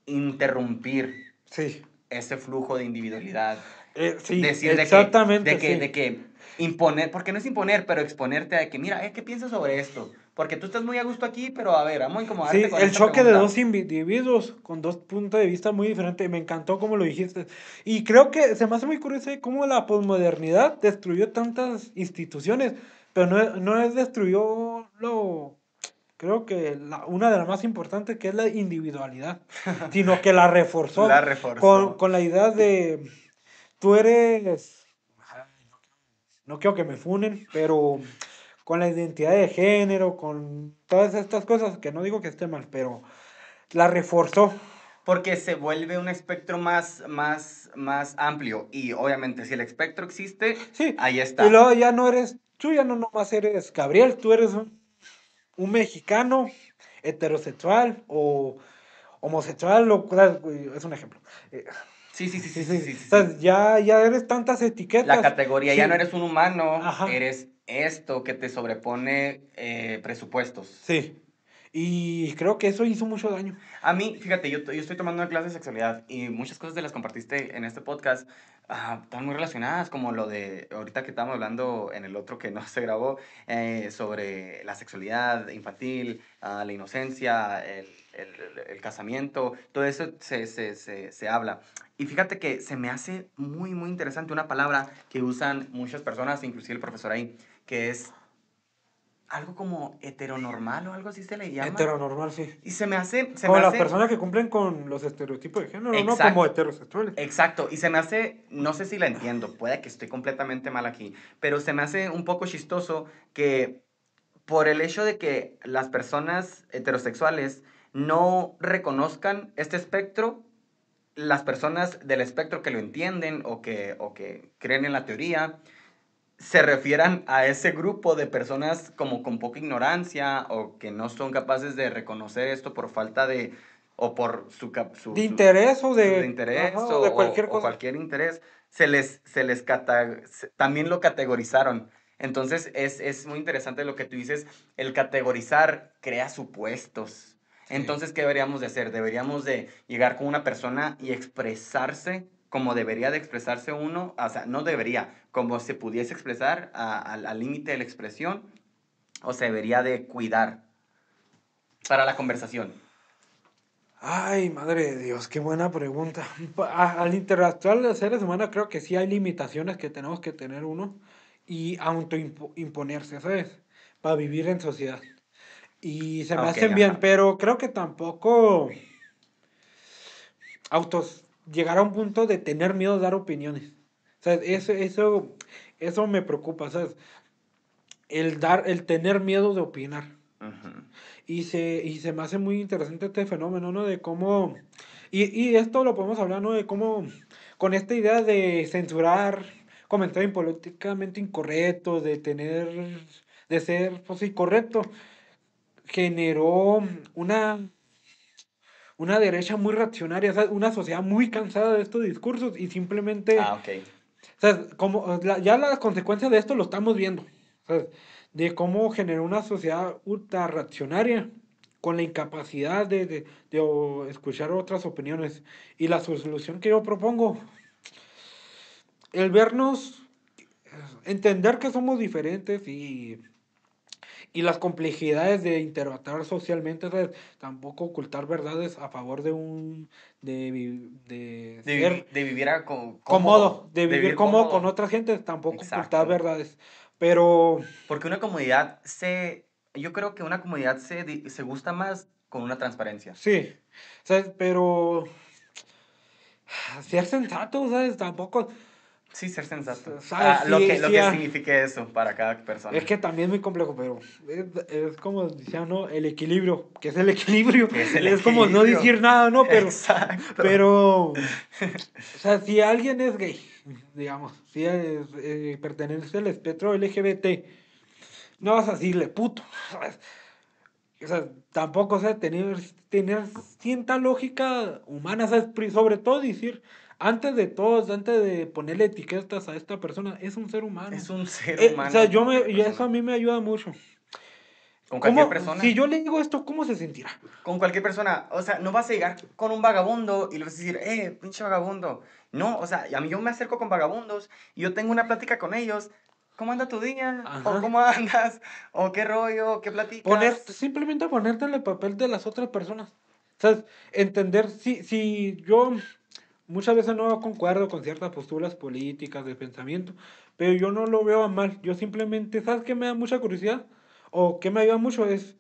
interrumpir sí, ese flujo de individualidad. sí, Decir exactamente, sí. de que imponer, porque no es imponer, pero exponerte a que, mira, ¿qué piensas sobre esto? Porque tú estás muy a gusto aquí, pero a ver, vamos a incomodarte Sí, con el esta choque de pregunta. dos individuos con dos puntos de vista muy diferentes. Me encantó como lo dijiste. Y creo que se me hace muy curioso cómo la posmodernidad destruyó tantas instituciones, pero no es destruyó creo que una de las más importantes, que es la individualidad, sino que la reforzó La reforzó. con la idea de tú eres, no quiero que me funen, pero con la identidad de género, con todas estas cosas, que no digo que esté mal, pero la reforzó. Porque se vuelve un espectro más amplio. Y obviamente, si el espectro existe, Sí, ahí y está. luego ya no eres, tú ya no nomás eres Gabriel, tú eres un mexicano heterosexual o homosexual, es un ejemplo. Eh, Sí, sí, sí, sí, sí, sí, sí, sí, sí, o sea, sí. ya eres tantas La etiquetas. categoría ya no Sí, eres un humano, ajá, eres esto que te sobrepone presupuestos. sí. Y creo que eso hizo mucho daño. A mí, fíjate, yo estoy tomando una clase de sexualidad y muchas cosas de las compartiste en este podcast están muy relacionadas, como lo de ahorita que estábamos hablando en el otro que no se grabó, sobre la sexualidad infantil, la inocencia, el casamiento, todo eso se habla. Y fíjate que se me hace muy, muy interesante una palabra que usan muchas personas, inclusive el profesor ahí, que es algo como heteronormal o algo así se le llama. Heteronormal, sí. Y se me Como las hace, personas que cumplen con los estereotipos de género, no como exacto, heterosexuales. exacto, y se me hace, no sé si la entiendo, puede que estoy completamente mal aquí, pero se me hace un poco chistoso que por el hecho de que las personas heterosexuales no reconozcan este espectro, las personas del espectro que lo entienden o que creen en la teoría, se refieran a ese grupo de personas como con poca ignorancia o que no son capaces de reconocer esto por falta de, o por De interés o su de ajá, interés o de cualquier o cosa. cualquier interés, también lo categorizaron. Entonces es muy interesante lo que tú dices, el categorizar crea supuestos. Sí. Entonces, ¿qué deberíamos de hacer? Deberíamos de llegar con una persona y expresarse como debería de expresarse uno, o sea, no debería, como se pudiese expresar al límite de la expresión, o se debería de cuidar para la conversación. Ay, madre de Dios, qué buena pregunta. Al interactuar los seres humanos creo que sí hay limitaciones que tenemos que tener uno y autoimponerse, ¿sabes? Para vivir en sociedad. Y se me Ok, hacen bien, ajá. pero creo que tampoco llegar a un punto de tener miedo de dar opiniones. O sea, eso me preocupa, ¿sabes? El tener miedo de opinar. Ujú. Y se me hace muy interesante este fenómeno, ¿no? De cómo, y esto lo podemos hablar, ¿no? De cómo, con esta idea de censurar comentarios políticamente incorrectos, de ser, pues, incorrecto, generó una derecha muy reaccionaria, ¿sabes? Una sociedad muy cansada de estos discursos y simplemente, Ah, ok. ¿sabes? Ya las consecuencias de esto lo estamos viendo, ¿sabes? De cómo generó una sociedad ultra reaccionaria con la incapacidad de escuchar otras opiniones. Y la solución que yo propongo, el vernos, entender que somos diferentes y las complejidades de interactuar socialmente, ¿sabes? Tampoco ocultar verdades a favor de ser De vivir cómodo, cómodo, de de vivir vivir cómodo con cómodo. otra gente, tampoco ocultar Exacto. verdades. Pero Porque yo creo que una comodidad se gusta más con una transparencia. sí, ¿sabes? Pero ser sensato, ¿sabes? Tampoco, Sí, ser sensato. ¿sabes? Sí, Lo sí, que signifique eso para cada es persona. que también es muy complejo, pero es como decía, ¿no? El equilibrio. ¿Qué es el equilibrio? ¿Qué es el Es como no equilibrio? decir nada, ¿no? Exacto. Pero, o sea, si alguien es gay, digamos, si pertenece al espectro LGBT, no vas a decirle puto, ¿sabes? O sea, tampoco, o sea, tener cierta lógica humana, ¿sabes? Sobre todo decir, antes de ponerle etiquetas a esta persona, es un ser humano. Es un ser O sea, humano como cualquier y eso a persona. mí me ayuda mucho. Con cualquier ¿Cómo, si persona. yo le digo esto, cómo se sentirá? Con cualquier persona. O sea, no vas a llegar con un vagabundo y le vas a decir, pinche vagabundo. No, o sea, a mí yo me acerco con vagabundos y yo tengo una plática con ellos. ¿Cómo anda tu día? ¿O Ajá. cómo andas? ¿O qué rollo? ¿Qué platicas? Simplemente ponerte en el papel de las otras personas. O sea, entender, si yo muchas veces no concuerdo con ciertas posturas políticas de pensamiento, pero yo no lo veo a mal. Yo simplemente, ¿sabes qué me da mucha curiosidad? O qué me ayuda mucho es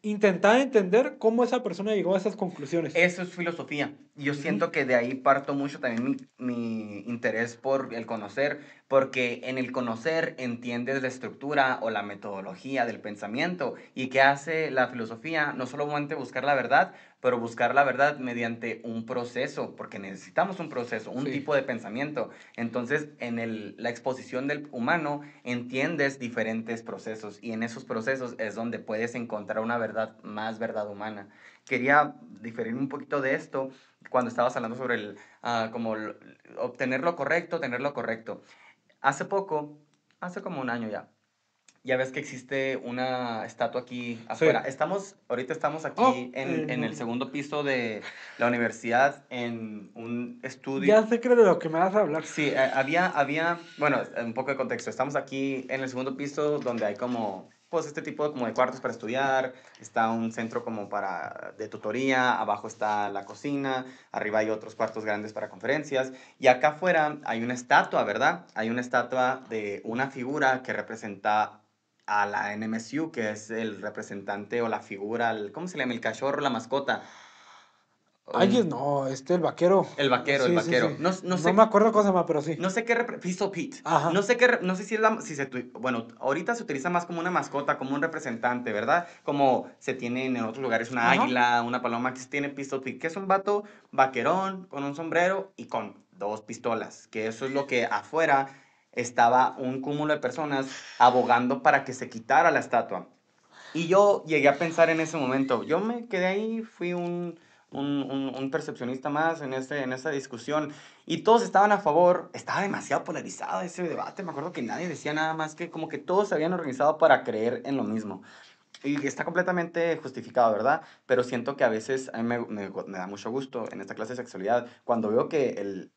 intentar entender cómo esa persona llegó a esas conclusiones. Eso es filosofía. Yo Ujú. siento que de ahí parto mucho también mi interés por el conocer, porque en el conocer entiendes la estructura o la metodología del pensamiento. ¿Y qué hace la filosofía? No solamente buscar la verdad, pero buscar la verdad mediante un proceso, porque necesitamos un proceso, un Sí. tipo de pensamiento. Entonces, en la exposición del humano entiendes diferentes procesos y en esos procesos es donde puedes encontrar una verdad, más verdad humana. Quería diferir un poquito de esto cuando estabas hablando sobre obtener lo correcto, tener lo correcto. Hace poco, hace como un año ya ves que existe una estatua aquí afuera. Sí. Ahorita estamos aquí Oh, en el segundo piso de la universidad en un estudio. ya sé que de lo que me vas a hablar. Sí, bueno, un poco de contexto. Estamos aquí en el segundo piso donde hay como, pues este tipo como de cuartos para estudiar. Está un centro como de tutoría. Abajo está la cocina. Arriba hay otros cuartos grandes para conferencias. Y acá afuera hay una estatua, ¿verdad? Hay una estatua de una figura que representa a la NMSU, que es el representante o la figura, ¿cómo se llama? El cachorro, la mascota. Ay, Um, no, el vaquero. el vaquero, el Sí, sí, vaquero. sí. No No me sé. acuerdo cómo se llama, pero sí. No sé qué Pistol Pete. Ajá. No sé si es bueno, ahorita se utiliza más como una mascota, como un representante, ¿verdad? Como se tiene en otros lugares una Ajá. águila, una paloma, que se tiene Pistol Pete, que es un vato vaquerón con un sombrero y con dos pistolas, que eso es lo que afuera estaba un cúmulo de personas abogando para que se quitara la estatua. Y yo llegué a pensar en ese momento, yo me quedé ahí, fui un percepcionista más en esa discusión y todos estaban a favor, estaba demasiado polarizado ese debate, me acuerdo que nadie decía nada más que como que todos se habían organizado para creer en lo mismo. Y está completamente justificado, ¿verdad? Pero siento que a veces a mí me da mucho gusto en esta clase de sexualidad cuando veo que el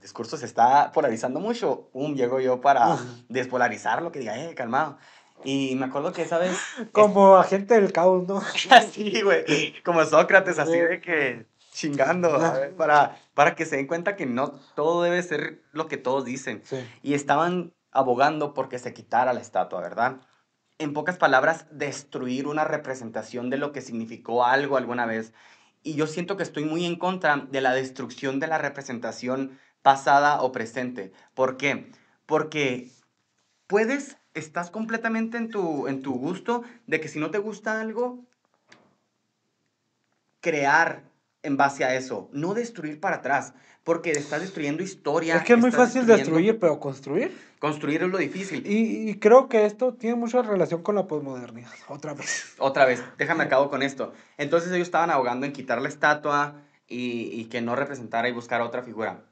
discurso se está polarizando mucho, llego yo para despolarizarlo, que diga, calmado. Y me acuerdo que esa vez, Como agente del caos, ¿no? así, güey, como Sócrates, así Sí. de que chingando, a ver, para que se den cuenta que no todo debe ser lo que todos dicen. Sí. Y estaban abogando porque se quitara la estatua, ¿verdad? En pocas palabras, destruir una representación de lo que significó algo alguna vez. Y yo siento que estoy muy en contra de la destrucción de la representación pasada o presente. ¿Por qué? Porque estás completamente en tu gusto de que si no te gusta algo, crear en base a eso, no destruir para atrás, porque estás destruyendo Es historia, que es muy estás fácil destruyendo, destruir, pero construir. construir es lo difícil. Y creo que esto tiene mucha relación con la posmodernidad. Otra vez. Otra vez, déjame acabo con esto. Entonces ellos estaban abogando en quitar la estatua y que no representara y buscar otra figura.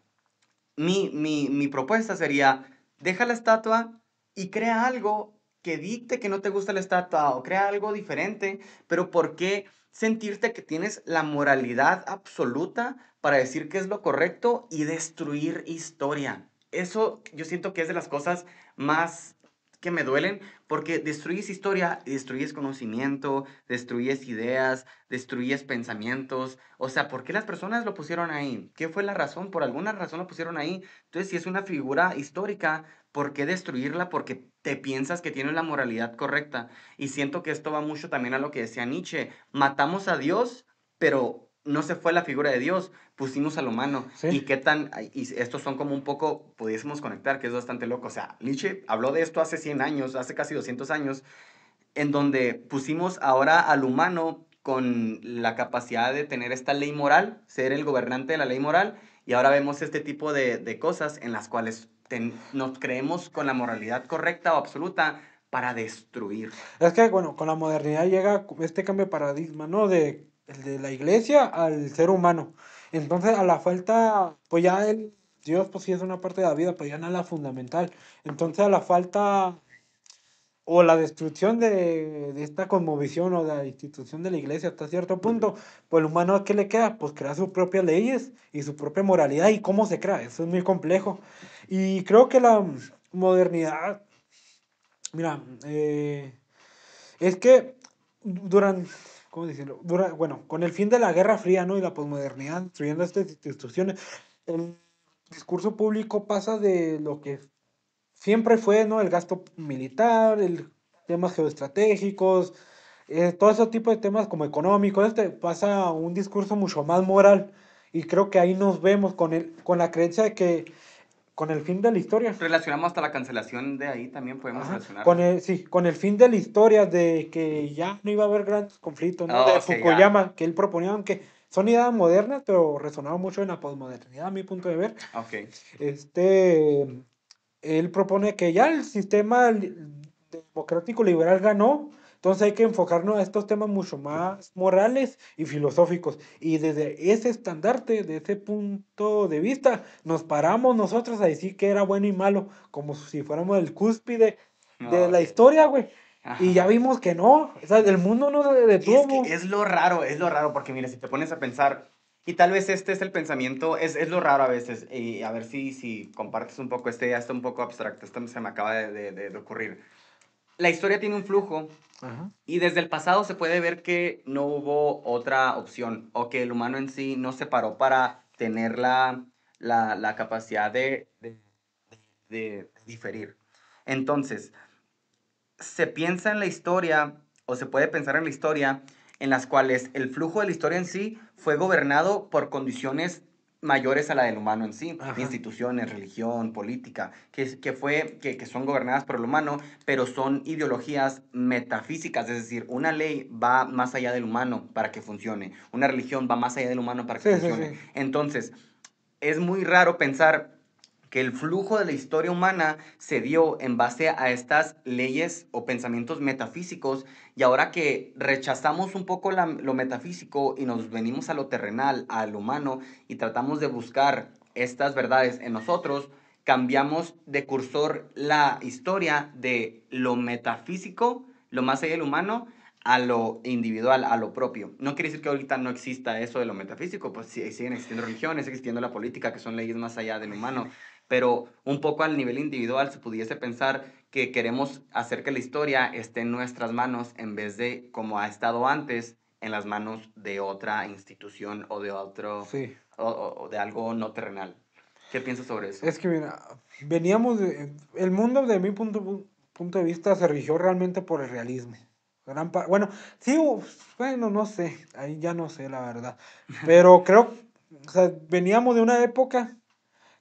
Mi propuesta sería, deja la estatua y crea algo que dicte que no te gusta la estatua o crea algo diferente, pero ¿por qué sentirte que tienes la moralidad absoluta para decir qué es lo correcto y destruir historia? Eso yo siento que es de las cosas más que me duelen porque destruyes historia, destruyes conocimiento, destruyes ideas, destruyes pensamientos. O sea, ¿por qué las personas lo pusieron ahí? ¿Qué fue la razón? Por alguna razón lo pusieron ahí. Entonces, si es una figura histórica, ¿por qué destruirla? Porque te piensas que tiene la moralidad correcta. Y siento que esto va mucho también a lo que decía Nietzsche. Matamos a Dios, pero no se fue la figura de Dios, pusimos al humano. Sí. Y qué tan, y estos son como un poco, pudiésemos conectar, que es bastante loco. O sea, Nietzsche habló de esto hace 100 años, hace casi 200 años, en donde pusimos ahora al humano con la capacidad de tener esta ley moral, ser el gobernante de la ley moral, y ahora vemos este tipo de cosas en las cuales nos creemos con la moralidad correcta o absoluta para destruir. Es que, bueno, con la modernidad llega este cambio de paradigma, ¿no? El de la iglesia al ser humano. Entonces, a la falta, pues ya Dios, pues sí es una parte de la vida, pero ya no es la fundamental. Entonces, a la falta o la destrucción de esta cosmovisión o de la institución de la iglesia hasta cierto punto, pues el humano, ¿qué le queda? Pues crear sus propias leyes y su propia moralidad. ¿Y cómo se crea? Eso es muy complejo. Y creo que la modernidad, mira, es que durante, ¿cómo decirlo? Bueno, con el fin de la Guerra Fría, ¿no? Y la posmodernidad, destruyendo estas instituciones, el discurso público pasa de lo que siempre fue, ¿no? El gasto militar, el temas geoestratégicos, todo ese tipo de temas como económicos, pasa a un discurso mucho más moral. Y creo que ahí nos vemos con la creencia de que con el fin de la historia. Relacionamos hasta la cancelación de ahí, también podemos Ajá, relacionarla. sí, con el fin de la historia de que ya no iba a haber grandes conflictos, ¿no? Oh, De ok, ya. Fukuyama, que él proponía, aunque son ideas modernas, pero resonaban mucho en la posmodernidad, a mi punto de ver. Ok. Este, él propone que ya el sistema democrático liberal ganó, entonces hay que enfocarnos a estos temas mucho más morales y filosóficos. Y desde ese estandarte, de ese punto de vista, nos paramos nosotros a decir que era bueno y malo, como si fuéramos el cúspide de Oh, la ok. historia, güey. Y ya Ajá. vimos que no, o sea, el mundo no se Y es que detuvo. es lo raro, porque mira, si te pones a pensar, y tal vez este es el pensamiento, es lo raro a veces, y a ver si compartes un poco esta idea, está un poco abstracta, esto se me acaba de ocurrir. La historia tiene un flujo, Ajá. y desde el pasado se puede ver que no hubo otra opción, o que el humano en sí no se paró para tener la capacidad de diferir. Entonces, se piensa en la historia, o se puede pensar en la historia, en las cuales el flujo de la historia en sí fue gobernado por condiciones mayores a la del humano en sí, Ajá. instituciones, religión, política, que son gobernadas por el humano, pero son ideologías metafísicas, es decir, una ley va más allá del humano para que funcione, una religión va más allá del humano para que Sí, sí, funcione. sí. Entonces, es muy raro pensar que el flujo de la historia humana se dio en base a estas leyes o pensamientos metafísicos, y ahora que rechazamos un poco lo metafísico y nos venimos a lo terrenal, a lo humano, y tratamos de buscar estas verdades en nosotros, cambiamos de cursor la historia de lo metafísico, lo más allá del humano, a lo individual, a lo propio. No quiere decir que ahorita no exista eso de lo metafísico, pues sí, siguen existiendo religiones, sigue existiendo la política, que son leyes más allá del humano, pero un poco al nivel individual se pudiese pensar que queremos hacer que la historia esté en nuestras manos en vez de, como ha estado antes, en las manos de otra institución o de otro, Sí. o de algo no terrenal. ¿Qué piensas sobre eso? Es que mira, el mundo de mi punto de vista se rigió realmente por el realismo. Bueno, sí, bueno, no sé, ahí ya no sé la verdad, pero creo, o sea, veníamos de una época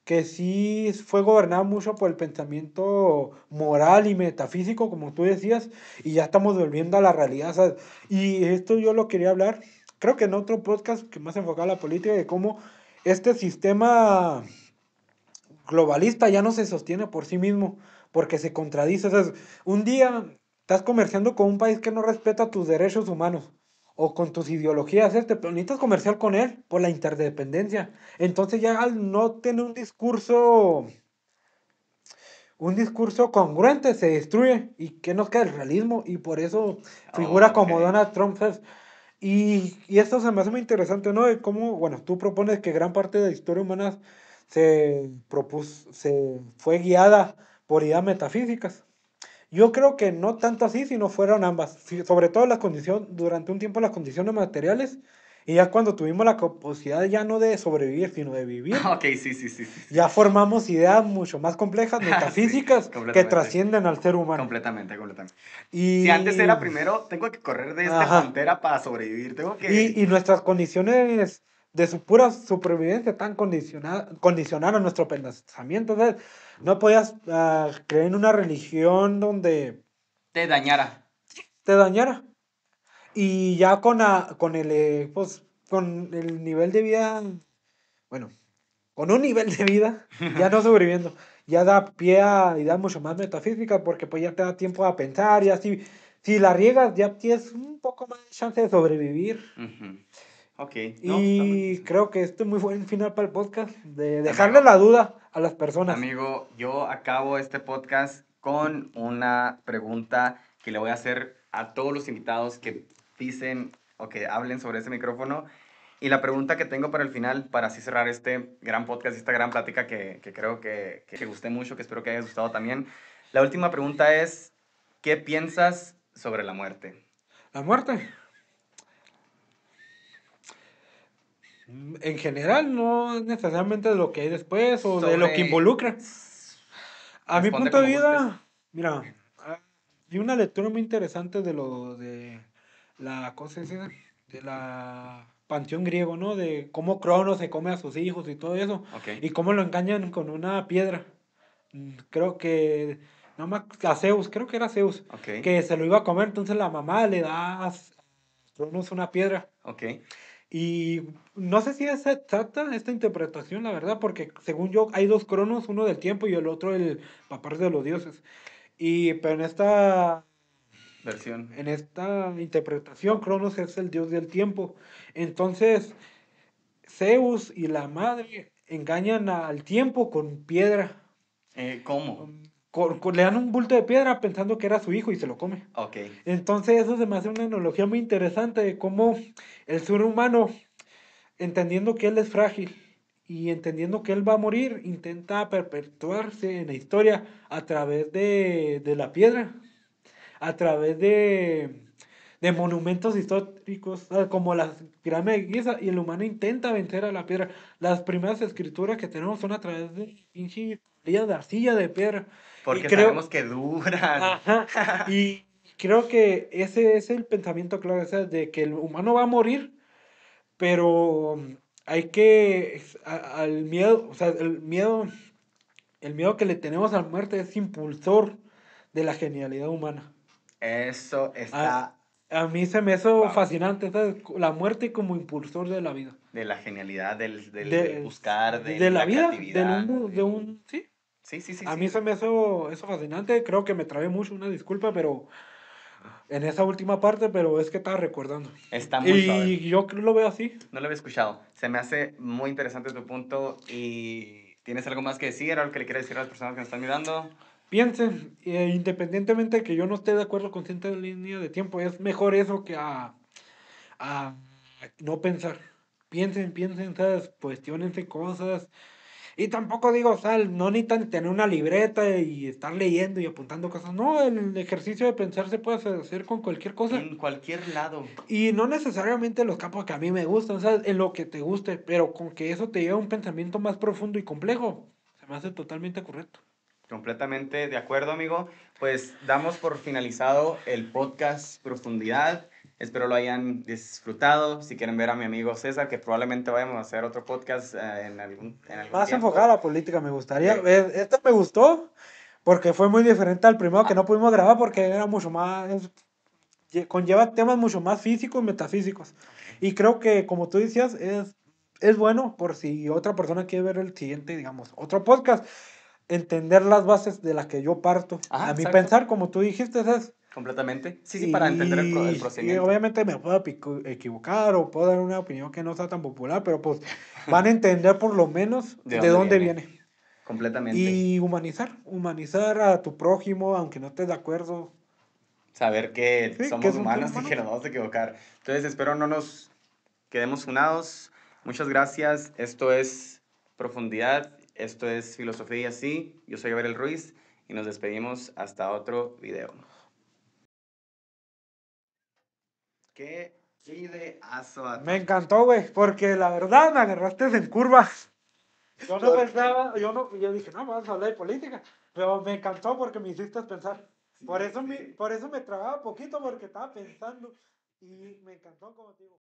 que sí fue gobernada mucho por el pensamiento moral y metafísico, como tú decías, y ya estamos volviendo a la realidad, ¿sabes? Y esto yo lo quería hablar, creo que en otro podcast que más enfocaba a la política, de cómo este sistema globalista ya no se sostiene por sí mismo, porque se contradice. O sea, un día estás comerciando con un país que no respeta tus derechos humanos o con tus ideologías, pero necesitas comerciar con él por la interdependencia. Entonces ya al no tener un discurso congruente se destruye. ¿Y qué nos queda? El realismo. Y por eso figura Oh, ok. como Donald Trump, ¿sabes? Y esto se me hace muy interesante, ¿no? De cómo, bueno, tú propones que gran parte de la historia humana se fue guiada por ideas metafísicas. Yo creo que no tanto así, sino fueron ambas. Sí, sobre todo las condiciones, durante un tiempo las condiciones materiales, y ya cuando tuvimos la capacidad ya no de sobrevivir, sino de vivir, Ok, sí, sí, sí, sí, sí. ya formamos ideas mucho más complejas, Sí, metafísicas, que completamente. trascienden al ser humano. Completamente, completamente. Si antes Y, era primero, tengo que correr de este ajá, pantera para sobrevivir. Tengo que... y nuestras condiciones de su pura supervivencia están condicionadas a nuestro pensamiento. ¿Sabes? No podías creer en una religión donde Te dañara. te dañara. Y ya con el, pues, con el nivel de vida, bueno, con un nivel de vida, ya no sobreviviendo, ya da pie a ideas mucho más metafísicas porque pues ya te da tiempo a pensar y así, si la riegas ya tienes un poco más de chance de sobrevivir. Ujú. Ok, no, está muy Y interesante. creo que esto es muy buen final para el podcast, de dejarle Amigo, la duda a las personas. amigo, yo acabo este podcast con una pregunta que le voy a hacer a todos los invitados que dicen o que hablen sobre ese micrófono. Y la pregunta que tengo para el final, para así cerrar este gran podcast y esta gran plática que creo que gusté mucho, que espero que haya gustado también. La última pregunta es, ¿qué piensas sobre la muerte? La muerte, en general, no es necesariamente de lo que hay después o de lo que Sobre... involucra. A mi Responde punto de como gustes. vista, mira, vi una lectura muy interesante de lo de la cosa esa, de la panteón griego, ¿no? De cómo Cronos se come a sus hijos y todo eso, Ok, y cómo lo engañan con una piedra. Creo que, no me, a Zeus, creo que era Zeus, ok, que se lo iba a comer, entonces la mamá le da a Cronos una piedra. ok. Y no sé si es exacta esta interpretación, la verdad, porque según yo hay dos Cronos, uno del tiempo y el otro el papá de los dioses. Y pero Versión. en esta interpretación, Cronos es el dios del tiempo. Entonces, Zeus y la madre engañan al tiempo con piedra. ¿Cómo? Le dan un bulto de piedra pensando que era su hijo y se lo come. Ok. Entonces, eso se me hace una analogía muy interesante de cómo el ser humano, entendiendo que él es frágil y entendiendo que él va a morir, intenta perpetuarse en la historia a través de la piedra, a través de monumentos históricos, como las pirámides de Giza, y el humano intenta vencer a la piedra. Las primeras escrituras que tenemos son a través de pinche tablillas de arcilla de piedra. Y Porque creo, sabemos que duran. ajá, y creo que ese es el pensamiento clave, o sea, de que el humano va a morir, pero hay que, al miedo, o sea, el miedo que le tenemos a la muerte es impulsor de la genialidad humana. Eso A, está, a mí se me hizo wow, fascinante, ¿sabes? La muerte como impulsor de la vida. de la genialidad, del De, buscar, de de la la vida, creatividad, de del... un, sí. Sí, sí, sí, A mí sí. se me hizo eso fascinante, creo que me trabé mucho, una disculpa, pero en esa última parte, pero es que estaba recordando. Está muy suave. Y yo lo veo así. No lo había escuchado. Se me hace muy interesante tu punto y ¿tienes algo más que decir? ¿Algo que le quieras decir a las personas que nos están mirando? Piensen, independientemente de que yo no esté de acuerdo con cierta línea de tiempo, es mejor eso que a no pensar. Piensen, piensen, ¿sabes? Cuestionense cosas. Y tampoco digo, o sea, no necesitan tener una libreta y estar leyendo y apuntando cosas. No, el ejercicio de pensar se puede hacer con cualquier cosa. En cualquier lado. Y no necesariamente los campos que a mí me gustan, ¿sabes? En lo que te guste, pero con que eso te lleve a un pensamiento más profundo y complejo, se me hace totalmente correcto. Completamente de acuerdo, amigo. Pues damos por finalizado el podcast Profundidad. Espero lo hayan disfrutado. Si quieren ver a mi amigo César, que probablemente vayamos a hacer otro podcast en algún Más enfocada a tiempo. la política me gustaría. De, Esto me gustó porque fue muy diferente al primero que no pudimos grabar porque era mucho más, conlleva temas mucho más físicos y metafísicos. ok. Y creo que, como tú decías, es bueno por si otra persona quiere ver el siguiente, digamos, otro podcast, entender las bases de las que yo parto. Ajá, A mi exacto. pensar, como tú dijiste, ¿sabes? Completamente. Sí, sí, para entender el Y procedimiento. obviamente me puedo equivocar o puedo dar una opinión que no sea tan popular, pero pues van a entender por lo menos ¿De de dónde dónde viene? viene. Completamente. Y humanizar a tu prójimo, aunque no estés de acuerdo. Saber que Sí, que somos es un ser humanos y humano. que nos vamos a equivocar. Entonces, espero no nos quedemos funados. Muchas gracias. Esto es Profundidad. Esto es Filosofía y así. Yo soy Gabriel Ruiz y nos despedimos hasta otro video. Qué videazo. Me encantó, güey, porque la verdad me agarraste en curva. Yo no pensaba, yo dije, no, vamos a hablar de política, pero me encantó porque me hiciste pensar. Por eso me trababa poquito porque estaba pensando y me encantó como te digo.